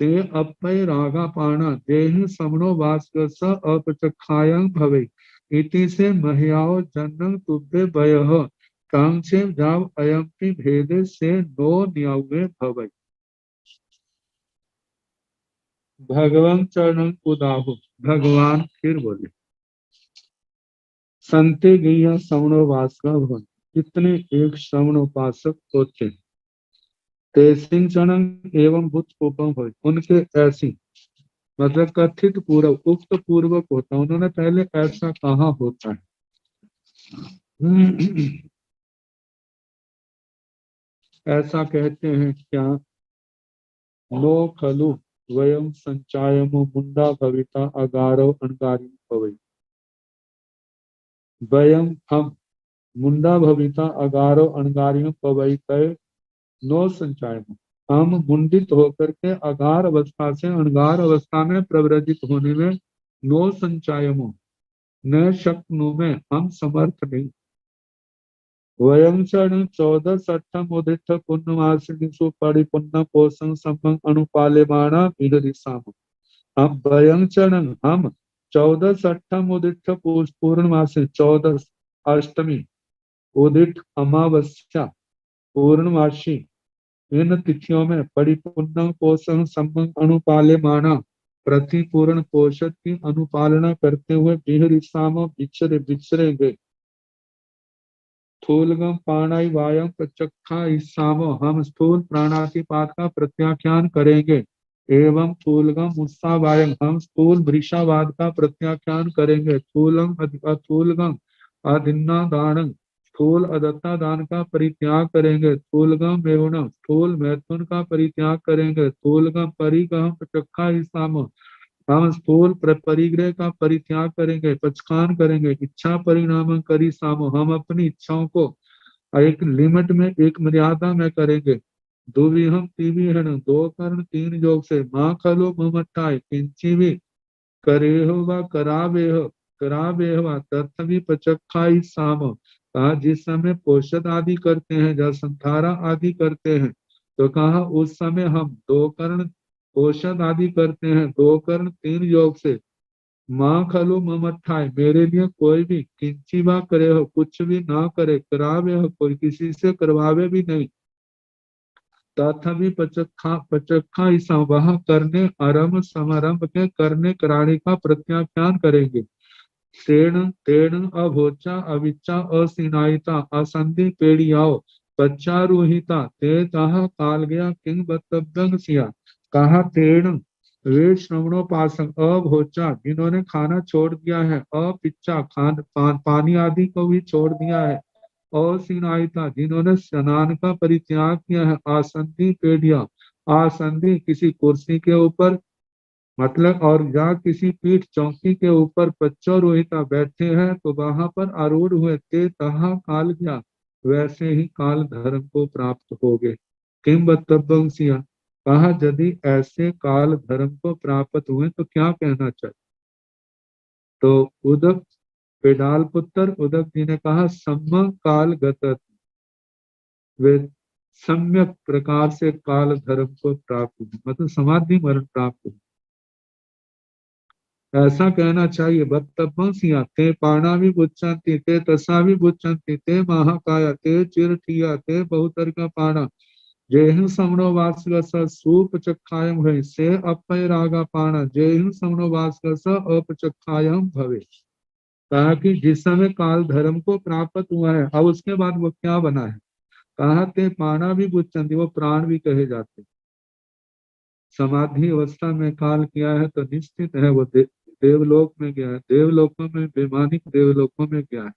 ते अपय रागा पाणा देह समणो वासगस अपचखायं भवे। इति से महियाओ जन्नं तुभ्य भयः कांचे जाव अयंपि भेदे से नो न्यावे भवे। भगवान चरण उदाहु, भगवान फिर बोले संते गैया श्रवणो वासना भवन, कितने एक श्रवण उपासक होते हैं। तेसिंचरण एवं भूत कोपम भवन, उनके ऐसी मतलब कथित पूर्व उक्त पूर्वक होता, उन्होंने पहले ऐसा कहा होता है। ऐसा कहते हैं क्या, नो खलु वयम संचायमो मुंडा भविता अगारो अणगारी भवै। वयम हम मुंडा भविता अगारो अणगारियों पवई तय नो संचायमो, हम मुंडित होकर के अगार अवस्था से अणगार अवस्था में प्रव्रजित होने में नो संचायमो न शक्नु में हम समर्थ नहीं। वयं चरण 14 सट्ठम उदित पुण्यवासिनीषु परिपुण्य पोषण संभं अनुपाल्यमाना विदरिसाम। हम वयं चरण हम 14 सट्ठम उदित पूर्णमासी 14 अष्टमी उदित अमावस्या पूर्णमासी इन तिथियों में परिपूर्ण पोषण संबंध अनुपाल्यमाना प्रतिपूर्ण पोषक की अनुपालना करते हुए बिहरिसाम बिछरे बिछरेंगे। स्थूलगम प्राणाय वायम प्रचक्षा ईसाम हम स्थूल प्राणातिपात का प्रत्याख्यान करेंगे एवं स्थूलगम उत्सावायम हम स्थूल वृषावाद का प्रत्याख्यान करेंगे। स्थूलम अस्थूलगम अदिन्नादान स्थूल अदत्ता दान का परित्याग करेंगे। स्थूलगम एवं स्थूल मैथुन का परित्याग करेंगे। स्थूलगम परिगम प्रचक्षा ईसाम हम स्थूल परिग्रह का परित्याग करेंगे पचखान करेंगे। इच्छा परिणाम करी सामो हम अपनी इच्छाओं को एक लिमिट में एक मर्यादा में करेंगे। दुविहम तिविहन दो कर्ण तीन योग से माँ खलो ममट्टाए किंची भी करेह व करावेह करावेह व तत्वी पचखाई साम कहा जिस समय पोषद आदि करते हैं जब संधारा आदि करते हैं तो कहा उस समय हम दो कर्ण पोषद आदि करते हैं दो कर्ण तीन योग से माँ खलु ममठाए मेरे लिए कोई भी किंची वा करे हो कुछ भी ना करे करावे हो कोई किसी से करवावे भी नहीं। तथा भी पचखा ईसा वह करने आरंभ समारंभ के करने कराने का प्रत्याख्यान करेंगे। तेण तेण अभोचा अविचा असिनायिता असंधि पेड़ियाओ पच्चारूहिता ते तह काल गया किंग बतव्यंग सिया कहा तेण वे श्रवणोपासक अभोचा जिन्होंने खाना छोड़ दिया है अपिच्चा पानी आदि को भी छोड़ दिया है असिनायिता जिन्होंने स्नान का परित्याग किया है आसंधि पेड़िया आसंधि किसी कुर्सी के ऊपर मतलब और या किसी पीठ चौकी के ऊपर पच्चरोहिता बैठे हैं तो वहां पर आरूढ़ हुए ते तहा काल गया वैसे ही काल धर्म को प्राप्त हो गए। किम बतब्बंसिया कहा यदि ऐसे काल धर्म को प्राप्त हुए तो क्या कहना चाहिए। तो उदक पेडाल पुत्र उदक जी ने कहा सम्म काल गत वे सम्यक प्रकार से काल धर्म को प्राप्त हुए मतलब समाधि मरण प्राप्त हुए ऐसा कहना चाहिए। बत्तबंसिया ते पाणा भी बुच्चंती ते तसा भी बुच्चंती ते महाकाया ते चिरठिया ते बहुतर का पाणा जेहु समणो वासगस सूप चखायम भय से अपय रागा पाणा जेहु समणो वासगस अपचखायम भवे। कहा कि जिस समय काल धर्म को प्राप्त हुआ है अब उसके बाद वो क्या बना है। कहा ते पाणा भी बुच्चंती वो प्राण भी कहे जाते। समाधि अवस्था में काल किया है तो निश्चित है वो देवलोक में गया है देवलोकों में वैमानिक देवलोकों में गया है।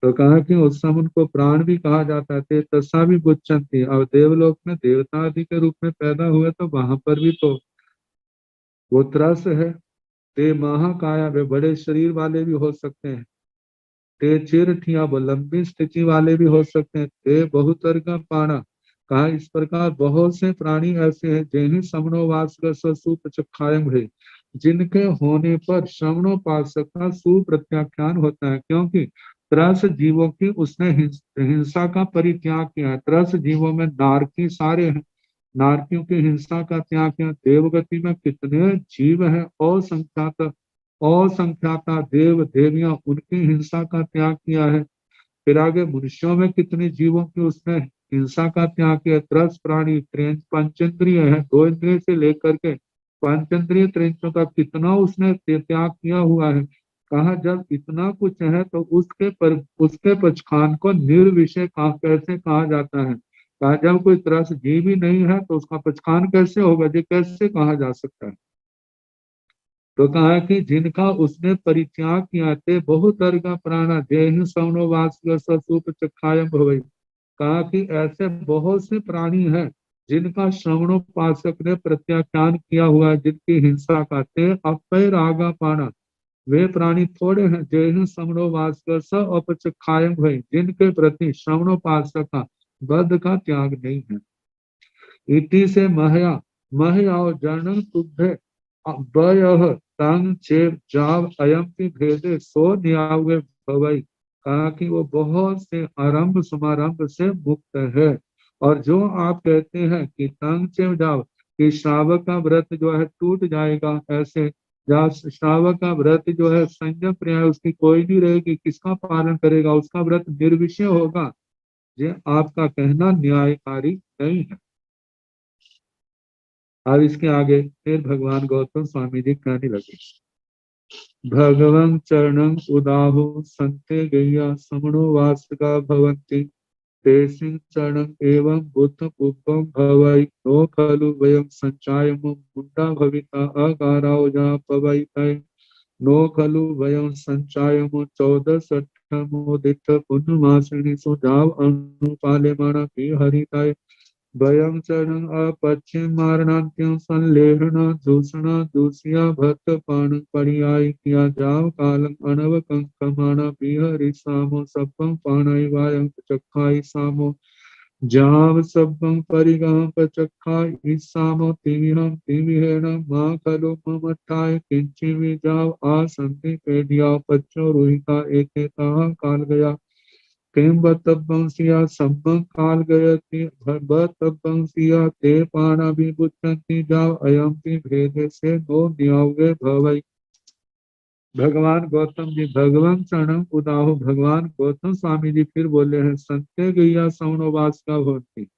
तो कहा कि उस समय उनको प्राण भी कहा जाता है तसा भी बुच्चंती और देवलोक में देवता आदि के रूप में पैदा हुए तो वहां पर भी तो वो त्रस है। ते महाकाया वे बड़े शरीर वाले भी हो सकते हैं। ते चिरठिया वो लंबी स्थिति वाले भी हो सकते हैं। ते बहुतर का पाना कहा इस प्रकार बहुत से प्राणी ऐसे हैं जिन्हें समनोवास सुप्रत्याख्यान है जिनके होने पर श्रवणोपासक का सुप्रत्याख्यान होता है क्योंकि त्रस जीवों की उसने हिंसा का परित्याग किया है। त्रस जीवों में नारकी सारे हैं नारकियों की हिंसा का त्याग किया। देवगति में कितने जीव है असंख्याता देव देवियां उनकी हिंसा का त्याग किया है। फिर आगे मनुष्यों में कितने जीवों की उसने हिंसा का त्याग किया। त्रस प्राणी पंचेंद्रिय है दो इंद्रिय से लेकर के पंचेंद्रिय त्रिंचों का कितना उसने त्याग किया हुआ है। कहा जब इतना कुछ है तो उसके पचखान को निर्विषय कैसे कहा जाता है। कहा जब कोई त्रस जीव ही नहीं है तो उसका पचखान कैसे होगा ये कैसे कहा जा सकता है। तो कहा कि जिनका उसने परित्याग किया थे बहुत अर्घा प्राणा जय सवनो वासुपचखायम भवई। कहा कि ऐसे बहुत से प्राणी हैं जिनका श्रवणोपासक ने प्रत्याख्यान किया हुआ है जिनकी हिंसा का ते अपय रागा पाना वे प्राणी थोड़े हैं जय श्रवणो वास अपचखायम भई जिनके प्रति श्रवणोपासक का बद्ध का त्याग नहीं है। इति से महया महया जनन तुभ्य वयः तांग चेव जाव अयंपि भेदे सो न्यावे भवई। कहा कि वो बहुत से आरंभ समारंभ से मुक्त है। और जो आप कहते हैं कि तंग से जाओ कि श्रावक का व्रत जो है टूट जाएगा, ऐसे जहाँ श्रावक का व्रत जो है संयम प्रिय उसकी कोई नहीं रहेगी, किसका पालन करेगा, उसका व्रत निर्विषय होगा, ये आपका कहना न्यायकारी नहीं है। अब इसके आगे फिर भगवान गौतम स्वामी जी कहने लगे, भगवं चरणं उदाहु संते गैया समणो वासका भवन्ति तेसिं चरणं एवं बुद्ध पुब्बं भवै नो खलु वयं संचायमं मुंडा भविता अकाराव जा पवैतै नो खलु वयं संचायमो 14 पुण्यमासिनी सुजाव अनुपाल्यमाना हरिताय वयं चरण अपश्चिम मारणान्त्यं संलेहन दूषण दूषिया भक्त पान पर्याय किया जाव कालम अनव कंकमाना बिहरि सामो सपं पाणय वायं चक्खाई सामो जाव सपं परिगह पचक्खा ईसामो तिविहं तिविहेण मां खलु ममठाय किंचि विजाव आसंति पेडिया पच्चो रुहिका एकेता काल गया किम बतबंसिया सम्मं काल गयति बतबंसिया ते पाणा विबुद्धंति जाव अयंति भेदे से नो न्यावे भवै। भगवान गौतम जी भगवान शरणम उदाहु, भगवान गौतम स्वामी जी फिर बोले हैं, संते गैया सवनोवास का भवंती,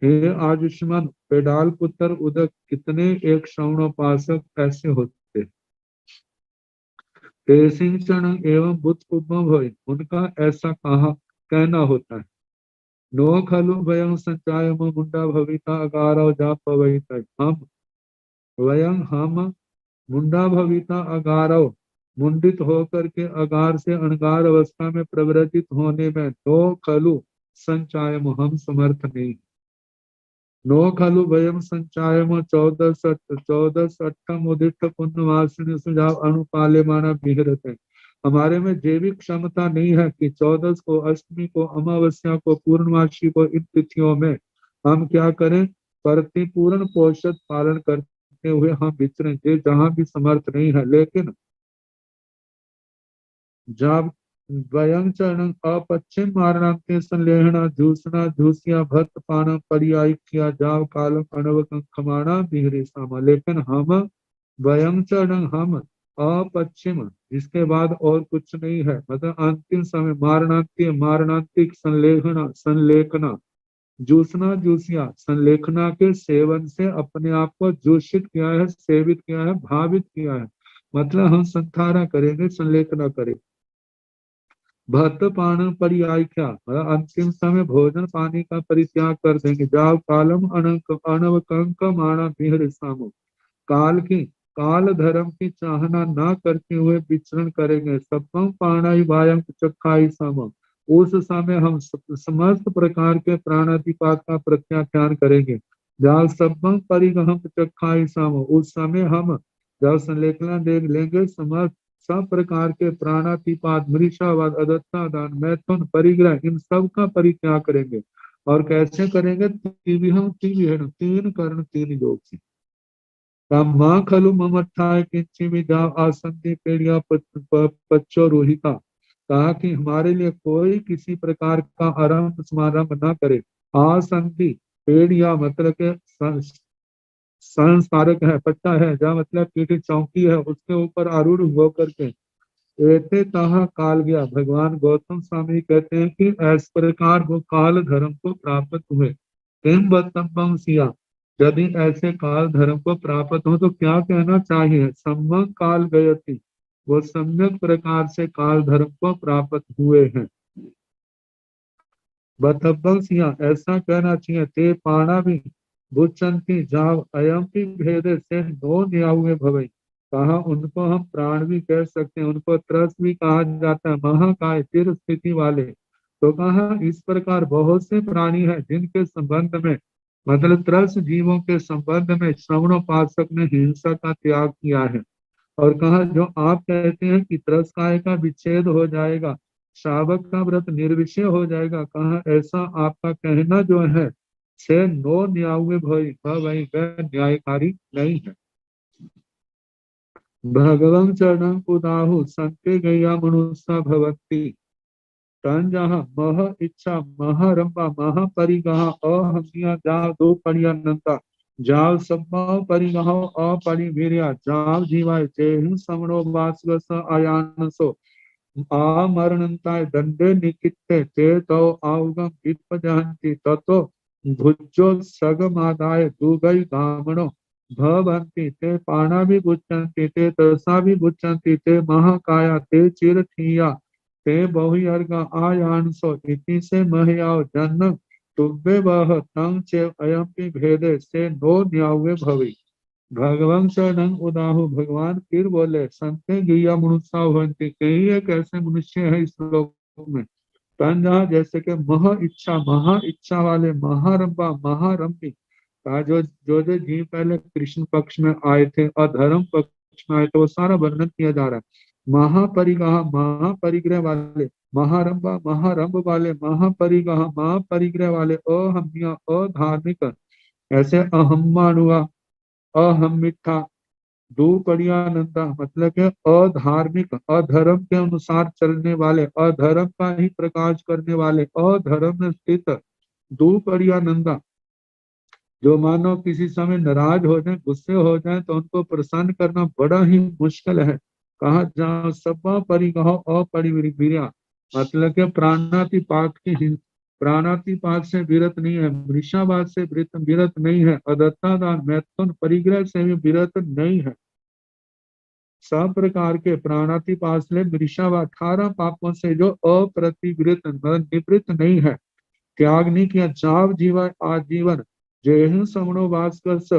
हे आयुष्मान पेडाल पुत्र उदक कितने एक श्रवणोपासक ऐसे होते, तेसिंह चरण एवं बुद्ध कुब्बम भय, उनका ऐसा कहा कहना होता है, नो खलु वयं संचाय मुंडा भविता अगारव जा पवित, हम वयं हम मुंडा भविता अगारव मुंडित होकर के अगार से अणगार अवस्था में प्रवृत्तित होने में नो खलु संचाय हम समर्थ नहीं, नो खलु वयं संचायम 14 उदित पुण्यवासिनी सुझाव अनुपाल्यमाना विहरते, हमारे में जैविक क्षमता नहीं है कि 14 को, अष्टमी को, अमावस्या को, पूर्णमासी को, इन तिथियों में हम क्या करें, प्रतिपूर्ण पोषक पालन करते हुए हम विचरें, ये जहां भी समर्थ नहीं है। लेकिन जब वयं चरण अपश्चिम मारणांते संलेहना जूसना जूसिया भक्त पाना पर्याय किया जाव कालम अनवकं खमाना बिहरे सामा, लेकिन हम वयं चरण हम अपश्चिम, इसके बाद और कुछ नहीं है, मतलब अंतिम समय मारणांत्य मारणांतिक संलेखना संलेखना जूसना जूसिया संलेखना के सेवन से अपने आप को जोशित किया है, सेवित किया है, भावित किया है, मतलब हम संधारा करेंगे, संलेखना करेंगे। भक्त पान परियाख्या, अंतिम समय भोजन पानी का परित्याग कर देंगे, जाव कालम अनव कंक माना बिहर सामो, काल की काल धर्म की चाहना ना करते हुए विचरण करेंगे, सपम पाणाई वायम चक्खाई सामो, उस समय हम समस्त प्रकार के प्राणाधिपात का प्रत्याख्यान करेंगे, जाव सबम परिगहम चक्खाई सामो, उस समय हम जब संलेखना देख लेंगे समस्त सब प्रकार के प्राणातिपात मृषावाद अदत्तादान मैथुन परिग्रह इन सब का परित्याग करेंगे। और कैसे करेंगे, तीन कर्ण तीन योग से, मां खलु ममठाय किंची विदा आसंति पेड़िया पच्चो रोहिता, कहा कि हमारे लिए कोई किसी प्रकार का आरंभ समारंभ ना करे, आसंति पेड़िया मतलब के संस्कारक है, पट्टा है, जहाँ मतलब पीठी चौकी है, उसके ऊपर आरूढ़ होकर के ऐसे कहा काल गया। भगवान गौतम स्वामी कहते हैं कि इस प्रकार वो काल धर्म को प्राप्त हुए, किम बतंबं सिया, यदि ऐसे काल धर्म को प्राप्त हो तो क्या कहना चाहिए, सम्यक काल गयति, वो सम्यक प्रकार से काल धर्म को प्राप्त हुए हैं। बतंबं सिया ऐसा कहना चाहिए, ते पाणा भी बुचंती जाव अयम भी भेदे से नो न्यावे भवे, कहा उनको हम प्राण भी कह सकते हैं, उनको त्रस भी कहा जाता है, महाकाय चिर स्थिति वाले, तो कहा इस प्रकार बहुत से प्राणी हैं जिनके संबंध में मतलब त्रस जीवों के संबंध में श्रवणोपासक ने हिंसा का त्याग किया है। और कहा जो आप कहते हैं कि त्रस काय का विच्छेद हो जाएगा, श्रावक का व्रत निर्विषय हो जाएगा, कहा ऐसा आपका कहना जो है से नो न्याय भाई वह न्यायकारी नहीं है। भगवं चरणं उदाहु संते गैया मनुष्या भवन्ति, तंजह मह इच्छा महारंभा महापरिगह अहमिया जाव दो परियनंता जाव सब परिगह अपरिवीर्या जाव जीवाय जेहु समणो वासवस आयानसो आमरणन्ताय दंडे निकित्ते ते तो आवगम विपजहन्ति ततो भुज्यो सगमादाय दुगै गामनो भवन्ति ते पाणाभि भुज्यन्ति ते तसाभि भुज्यन्ति ते महाकाया ते चिरठीया ते बहुयर्ग आयानसो इति से महयाव जन्म तुब्बे वह तं चे अयम्पि भेदे से नो न्यावे भवि भगवान शरणं उदाहु भगवान फिर बोले संते गिया मनुष्य भवन्ति कई एक ऐसे मनुष्य है इस लोक में तंजा जैसे कि महा इच्छा वाले महारंभा महारंभी का जो जी पहले कृष्ण पक्ष में आए थे और धर्म पक्ष में आए थे वो सारा वर्णन किया जा रहा है महापरिग्रह महापरिग्रह वाले महारंभा महारंभ वाले महापरिग्रह महापरिग्रह वाले अहमिया अधार्मिक ऐसे अहम्मानुआ अहम मिथ्या दुपरियानंदा मतलब के अधार्मिक अधर्म के अनुसार चलने वाले अधर्म का ही प्रकाश करने वाले अधर्म में स्थित दुपरियानंदा जो मानो किसी समय नाराज हो जाए गुस्से हो जाए तो उनको प्रसन्न करना बड़ा ही मुश्किल है। कहा जहाँ सब परिगह अपरिवीर्या मतलब के प्राणातिपात की प्राणातिपात से विरत नहीं है वृषावाद से विरत नहीं है अदत्तादान मैथुन परिग्रह से भी विरत नहीं है सब प्रकार के प्राणातिपात से वृषावाद 18 पापों से जो अप्रतिवृत निवृत्त नहीं है त्याग नहीं किया जाव जीवन आजीवन जेहु श्रवणो वासकस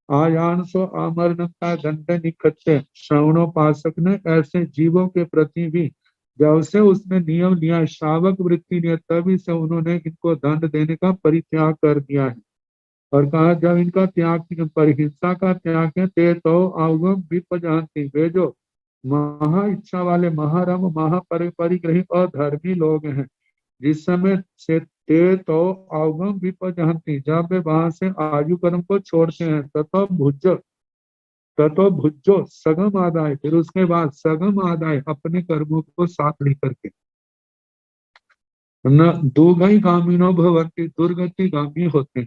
आयान सो आमरण का दंड निखते श्रवणोपासक ने ऐसे जीवों के प्रति भी जब से उसने नियम लिया श्रावक वृत्ति ने तभी से उन्होंने इनको दंड देने का परित्याग कर दिया है और कहा जब इनका त्याग परिहिंसा का त्याग है ते तो अवगम विपजानती वे जो महा इच्छा वाले महारम महापरिग्रही अधर्मी लोग हैं जिस समय से ते तो अवगम विपजहंती जब वे वहां से आयु कर्म को छोड़ते हैं ततो भुज्जो सगम आदाय फिर उसके बाद सगम आदाय अपने कर्मों को साथ लेकर के न दुर्गई गामीनो भवंती दुर्गति गामी होते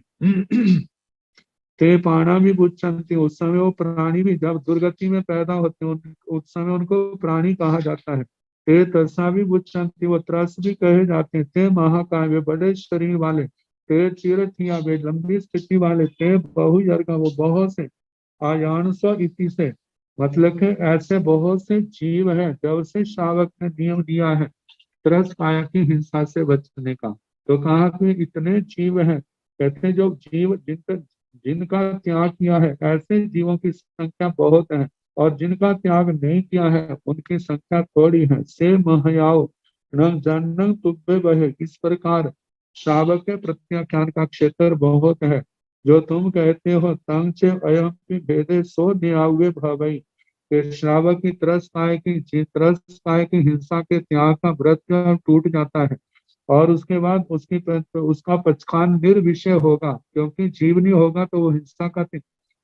ते पाणा भी बुझती उस समय वो प्राणी भी जब दुर्गति में पैदा होते हैं उस समय उनको प्राणी कहा जाता है ते तसा भी बुझती वो त्रस भी कहे जाते हैं ते महाकाय वे बड़े शरीर वाले ते चिरथिया वे लंबी स्थिति वाले ते बहुयर्गा वो बहुत से आयान सो इति से मतलब कि ऐसे बहुत से जीव हैं जब से श्रावक ने नियम दिया है त्रस काया की हिंसा से बचने का तो कहा कि इतने जीव हैं कहते हैं जो जीव जिनका त्याग किया है ऐसे जीवों की संख्या बहुत है और जिनका त्याग नहीं किया है उनकी संख्या थोड़ी है से महयाओ न जनन तुब्बे बहे इस प्रकार श्रावक के प्रत्याख्यान का क्षेत्र बहुत है जो तुम कहते हो तंग चे अयम भेदे सो न्यावे भवई कि श्रावक की तरस काय की हिंसा के त्याग का व्रत टूट जाता है और उसके बाद उसका पचखान निर्विषय होगा क्योंकि जीव नहीं होगा तो वो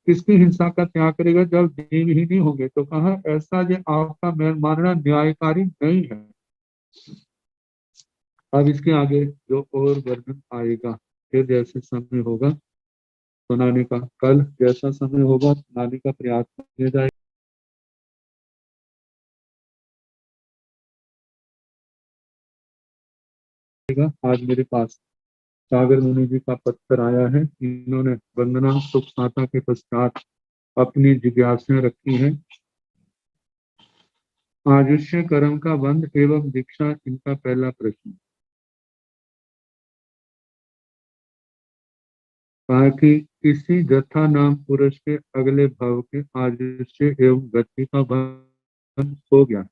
किसकी हिंसा का त्याग करेगा जब जीव ही नहीं होंगे तो कहा ऐसा ये आपका मानना न्यायकारी नहीं है। अब इसके आगे जो और वर्णन आएगा फिर जैसे समय होगा सुनाने का कल जैसा समय होगा सुनाने का प्रयास किया जाएगा। आज मेरे पास सागर मुनि जी का पत्र आया है इन्होंने वंदना सुख साता के पश्चात अपनी जिज्ञासाएं रखी हैं। आयुष्य कर्म का बंध एवं दीक्षा इनका पहला प्रश्न कहा कि किसी जथा नाम पुरुष के अगले भाव के आयुष्य एवं गति का बंध हो गया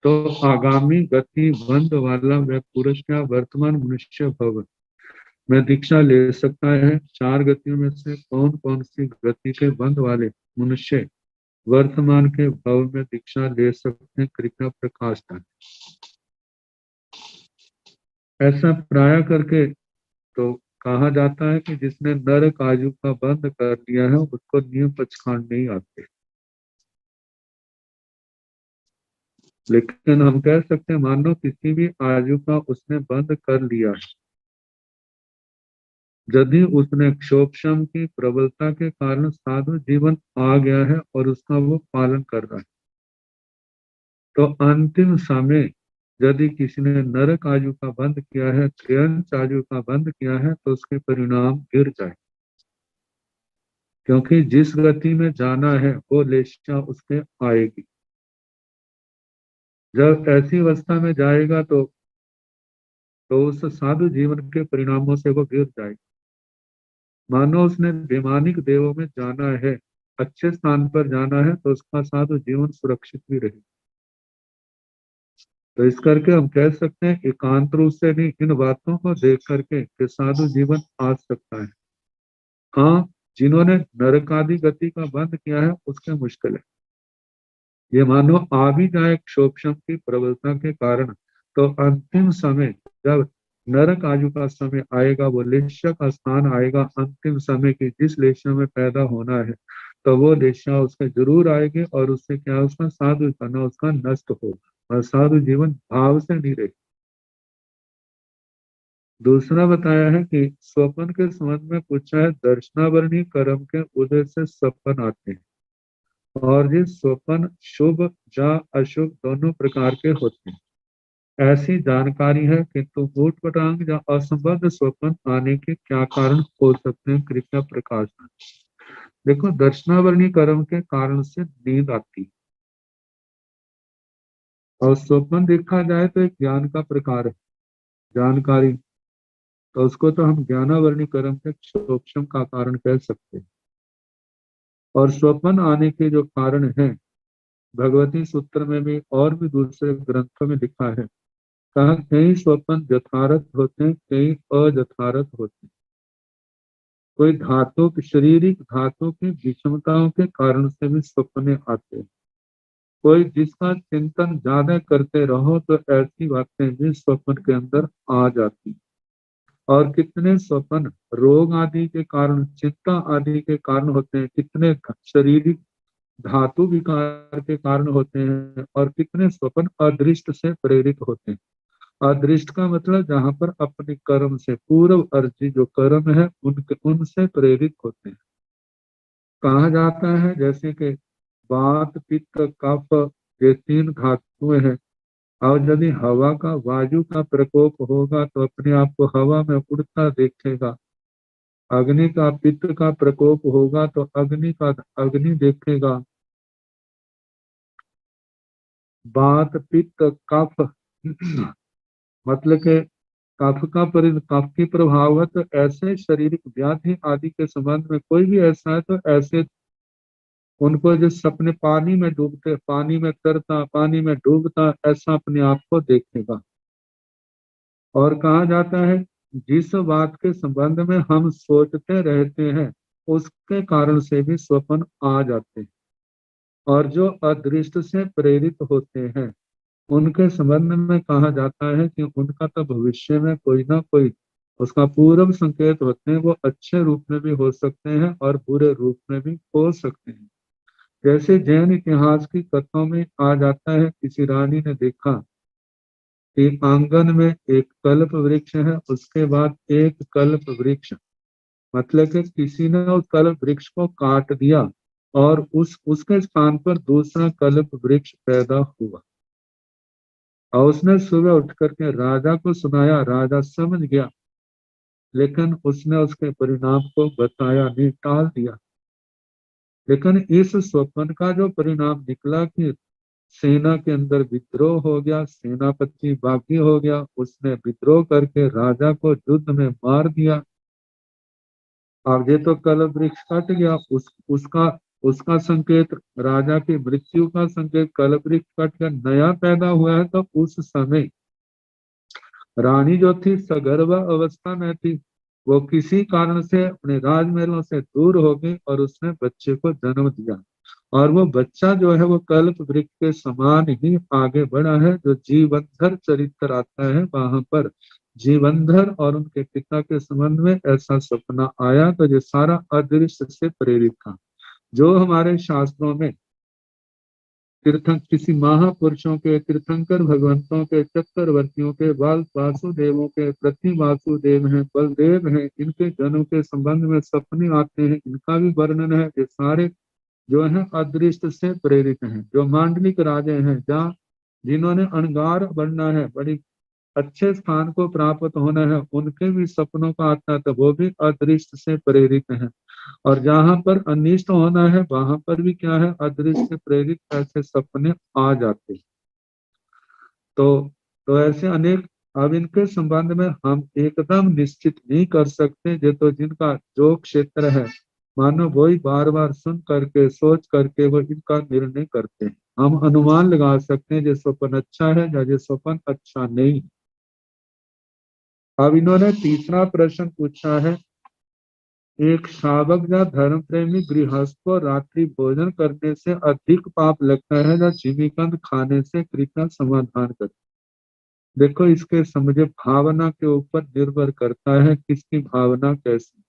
तो आगामी गति बंध वाला वह पुरुष क्या वर्तमान मनुष्य भव में दीक्षा ले सकता है। 4 गतियों में से कौन कौन सी गति के बंध वाले मनुष्य वर्तमान के भाव में दीक्षा ले सकते हैं कृपया प्रकाश डालें। ऐसा प्राय करके तो कहा जाता है कि जिसने नरक आयु का बंद कर दिया है उसको नियम पचखांड नहीं आते। लेकिन हम कह सकते हैं मानो किसी भी आयु का उसने बंद कर लिया है, यदि उसने क्षोभशम की प्रबलता के कारण साधु जीवन आ गया है और उसका वो पालन कर रहा है, तो अंतिम समय यदि किसी ने नरक आयु का बंद किया है, त्रियंच आयु का बंद किया है, तो उसके परिणाम गिर जाए, क्योंकि जिस गति में जाना है वो लेशा उसके आएगी। जब ऐसी अवस्था में जाएगा तो उस साधु जीवन के परिणामों से वो गिर जाएगा। मानो उसने वैमानिक देवों में जाना है, अच्छे स्थान पर जाना है, तो उसका साधु जीवन सुरक्षित भी रहे। तो इस करके हम कह सकते हैं एकांत रूप से नहीं, इन बातों को देख करके कि साधु जीवन आ सकता है। हाँ, जिन्होंने नरकादि गति का बंद किया है उसके मुश्किल है। ये मानो आ भी जाए क्षोभशम की प्रबलता के कारण, तो अंतिम समय जब नरक आयु का समय आएगा, वो लेश्या का स्थान आएगा, अंतिम समय की जिस लेश्या में पैदा होना है, तो वो लेश्या उसके जरूर आएगी और उससे क्या उसका साधु करना उसका नष्ट होगा और साधु जीवन भाव से नहीं रहेगा। दूसरा बताया है कि स्वप्न के संबंध में पूछा है, दर्शनावरणी कर्म के उदय से स्वप्न आते हैं और ये स्वप्न शुभ या अशुभ दोनों प्रकार के होते हैं, ऐसी जानकारी है, किंतु ऊटपटांग या असंबद्ध स्वप्न आने के क्या कारण हो सकते हैं, कृपया प्रकाश दें। देखो, दर्शनावरणी कर्म के कारण से नींद आती है और स्वप्न देखा जाए तो एक ज्ञान का प्रकार है, जानकारी, तो उसको तो हम ज्ञानावरणी कर्म के सूक्ष्म का कारण कह सकते हैं। और स्वप्न आने के जो कारण हैं, भगवती सूत्र में भी और भी दूसरे ग्रंथों में लिखा है, कहा कई स्वप्न यथार्थ होते हैं, कई अयथार्थ होते हैं। कोई धातु शारीरिक धातु की विषमताओं के कारण से भी सपने आते हैं। कोई जिसका चिंतन ज्यादा करते रहो तो ऐसी बातें भी स्वप्न के अंदर आ जाती। और कितने स्वप्न रोग आदि के कारण, चिंता आदि के कारण होते हैं, कितने शारीरिक धातु विकार के कारण होते हैं, और कितने स्वप्न अदृष्ट से प्रेरित होते हैं। अदृष्ट का मतलब जहां पर अपने कर्म से, पूर्व अर्जित जो कर्म है उनके उनसे प्रेरित होते हैं। कहा जाता है जैसे कि वात पित्त कफ, ये तीन धातुएं हैं, और यदि हवा का, वायु का प्रकोप होगा तो अपने आप को हवा में उड़ता देखेगा। अग्नि का, पित्त का प्रकोप होगा तो अग्नि देखेगा। वात पित्त कफ मतलब के कफ की प्रभाव है, तो ऐसे शारीरिक व्याधि आदि के संबंध में कोई भी ऐसा है तो ऐसे उनको जो सपने पानी में डूबते, पानी में तरता, पानी में डूबता, ऐसा अपने आप को देखेगा। और कहा जाता है जिस बात के संबंध में हम सोचते रहते हैं उसके कारण से भी स्वप्न आ जाते हैं। और जो अदृष्ट से प्रेरित होते हैं उनके संबंध में कहा जाता है कि उनका तो भविष्य में कोई ना कोई उसका पूर्व संकेत होते हैं, वो अच्छे रूप में भी हो सकते हैं और बुरे रूप में भी हो सकते हैं। जैसे जैन इतिहास की कथाओं में आ जाता है, किसी रानी ने देखा कि आंगन में एक कल्प वृक्ष है, उसके बाद एक कल्प वृक्ष, मतलब कि किसी ने उस कल्प वृक्ष को काट दिया और उसके स्थान पर दूसरा कल्प वृक्ष पैदा हुआ। और उसने सुबह उठ करके राजा को सुनाया, राजा समझ गया, लेकिन उसने उसके परिणाम को बताया नहीं, टाल दिया। लेकिन इस स्वप्न का जो परिणाम निकला कि सेना के अंदर विद्रोह हो गया, सेनापति बागी हो गया, उसने विद्रोह करके राजा को युद्ध में मार दिया। अब ये तो कल्प वृक्ष कट गया, उसका उसका संकेत, राजा की मृत्यु का संकेत कल्प वृक्ष कट गया, नया पैदा हुआ है। तो उस समय रानी जो थी सगर्भा अवस्था में थी, वो किसी कारण से अपने राजमहलों से दूर हो गई और उसने बच्चे को जन्म दिया। और वो बच्चा जो है वो कल्प वृक्ष के समान ही आगे बढ़ा है। जो जीवनधर चरित्र आता है वहां पर जीवनधर और उनके पिता के संबंध में ऐसा सपना आया, तो ये सारा अदृश्य से प्रेरित था। जो हमारे शास्त्रों में किसी महापुरुषों के, तीर्थंकर भगवंतों के, चक्रवर्तियों के, बाल वासुदेवों के, प्रति वासुदेव हैं, बलदेव हैं, इनके जनों के संबंध में सपने आते हैं, इनका भी वर्णन है। ये सारे जो है अदृष्ट से प्रेरित हैं। जो मांडलिक राजे हैं, जहाँ जिन्होंने अणगार बनना है, बड़ी अच्छे स्थान को प्राप्त होना है, उनके भी सपनों का आता है, तो वो भी अदृष्ट से प्रेरित हैं। और जहां पर अनिष्ट होना है, वहां पर भी क्या है, अदृश्य से प्रेरित ऐसे सपने आ जाते। तो ऐसे अनेक, अब इनके संबंध में हम एकदम निश्चित नहीं कर सकते। ये तो जिनका जो क्षेत्र है, मानो वही बार बार सुन करके, सोच करके वो इनका निर्णय करते हैं। हम अनुमान लगा सकते हैं ये स्वप्न अच्छा है या ये स्वप्न अच्छा नहीं। अब इन्होंने तीसरा प्रश्न पूछा है, एक श्रावक या धर्म प्रेमी गृहस्थ को रात्रि भोजन करने से अधिक पाप लगता है या जिमीकंद खाने से? कृपया समाधान कर। देखो, इसके समझे भावना के ऊपर निर्भर करता है, किसकी भावना कैसी।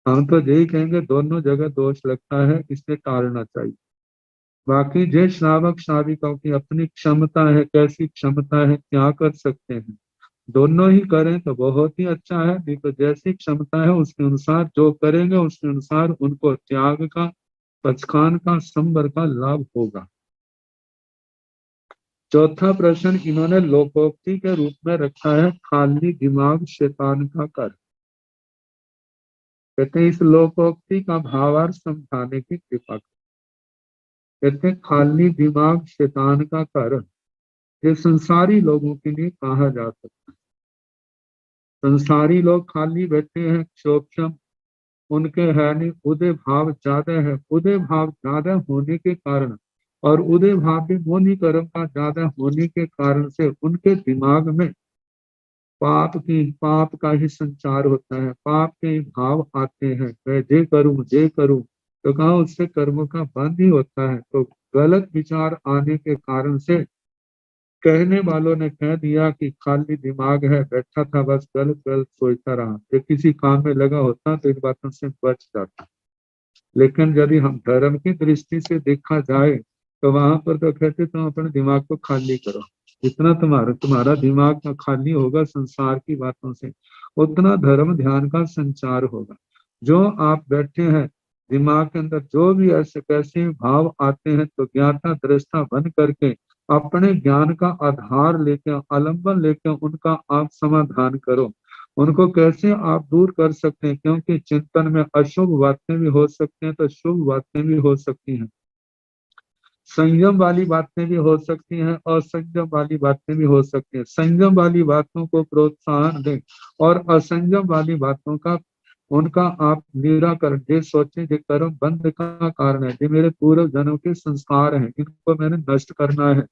हम तो यही कहेंगे दोनों जगह दोष लगता है, इसे टालना चाहिए। बाकी जो श्रावक श्राविकाओं की अपनी क्षमता है, कैसी क्षमता है, क्या कर सकते हैं, दोनों ही करें तो बहुत ही अच्छा है। नहीं तो जैसी क्षमता है उसके अनुसार जो करेंगे, उसके अनुसार उनको त्याग का, पचखान का, संबर का लाभ होगा। चौथा प्रश्न इन्होंने लोकोक्ति के रूप में रखा है, खाली दिमाग शैतान का कर। कहते हैं इस लोकोक्ति का भावार्थ समझाने की कृपा करें। कहते हैं खाली दिमाग शैतान का कर, ये संसारी लोगों के लिए कहा जा सकता है। संसारी लोग खाली बैठे हैं, क्षोभम उनके है नहीं, उदय भाव ज्यादा है। उदय भाव ज्यादा होने के कारण, और उदय भाव भी मोनी कर्म का ज्यादा होने के कारण से उनके दिमाग में पाप का ही संचार होता है, पाप के ही भाव आते हैं। मैं जे करूं तो कहा उससे कर्मों का बंध ही होता है। तो गलत विचार आने के कारण से कहने वालों ने कह दिया कि खाली दिमाग है, बैठा था बस गलत गलत सोचता रहा, जो किसी काम में लगा होता तो इन बातों से बच जाता। लेकिन यदि हम धर्म की दृष्टि से देखा जाए तो वहां पर तो कहते तुम अपने दिमाग को खाली करो। जितना तुम्हारा दिमाग का खाली होगा संसार की बातों से, उतना धर्म ध्यान का संचार होगा। जो आप बैठे हैं, दिमाग के अंदर जो भी ऐसे कैसे भाव आते हैं, तो ज्ञाता दृष्टा बन करके अपने ज्ञान का आधार लेकर, आलम्बन लेकर उनका आप समाधान करो। उनको कैसे आप दूर कर सकते हैं, क्योंकि चिंतन में अशुभ बातें भी हो सकती हैं तो शुभ बातें भी हो सकती हैं, संयम वाली बातें भी हो सकती हैं और असंयम वाली बातें भी हो सकती हैं। संयम वाली बातों को प्रोत्साहन दें और असंयम वाली बातों का उनका आप निराकरण, ये सोचें ये कर्म बंध का कारण है, ये मेरे पूर्व जन्म के संस्कार हैं, इनको मैंने नष्ट करना है।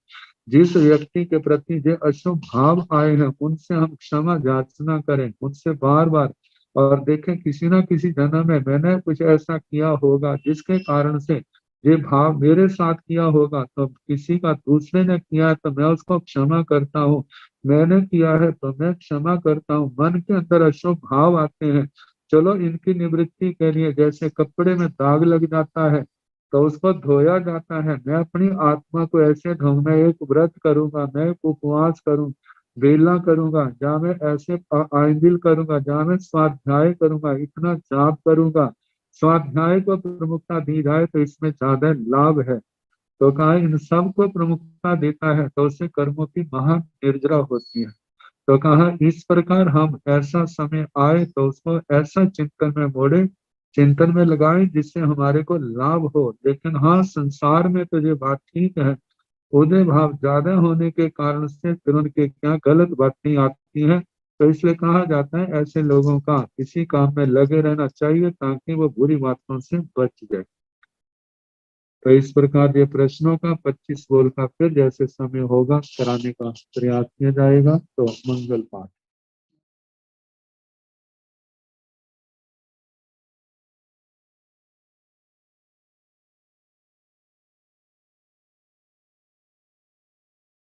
जिस व्यक्ति के प्रति जो अशुभ भाव आए हैं उनसे हम क्षमा याचना करें, उनसे बार बार, और देखें किसी ना किसी जन्म में मैंने कुछ ऐसा किया होगा जिसके कारण से ये भाव मेरे साथ किया होगा, तो किसी का दूसरे ने किया है तो मैं उसको क्षमा करता हूँ, मैंने किया है तो मैं क्षमा करता हूँ। मन के अंदर अशुभ भाव आते हैं, चलो इनकी निवृत्ति के लिए जैसे कपड़े में दाग लग जाता है तो उसको धोया जाता है, मैं अपनी आत्मा को ऐसे धोऊं, मैं एक व्रत करूंगा, मैं एक उपवास करूं, वेला करूंगा, जहाँ मैं ऐसे आइंदिल करूंगा, जहाँ मैं स्वाध्याय करूंगा, इतना जाप करूंगा। स्वाध्याय को प्रमुखता दी जाए तो इसमें ज्यादा लाभ है। तो कहा इन सब को प्रमुखता देता है तो उससे कर्मों की महान निर्जरा होती है। तो कहा इस प्रकार हम ऐसा समय आए तो उसको ऐसा चिंतन में मोड़े, चिंतन में लगाए जिससे हमारे को लाभ हो। लेकिन हाँ, संसार में तो ये बात ठीक है, उदय भाव ज्यादा होने के कारण से फिर उनके क्या गलत बातें आती हैं। तो इसलिए कहा जाता है ऐसे लोगों का किसी काम में लगे रहना चाहिए ताकि वो बुरी बातों से बच जाए। तो इस प्रकार ये प्रश्नों का 25 बोल का फिर जैसे समय होगा कराने का प्रयास किया जाएगा। तो मंगल पाठ।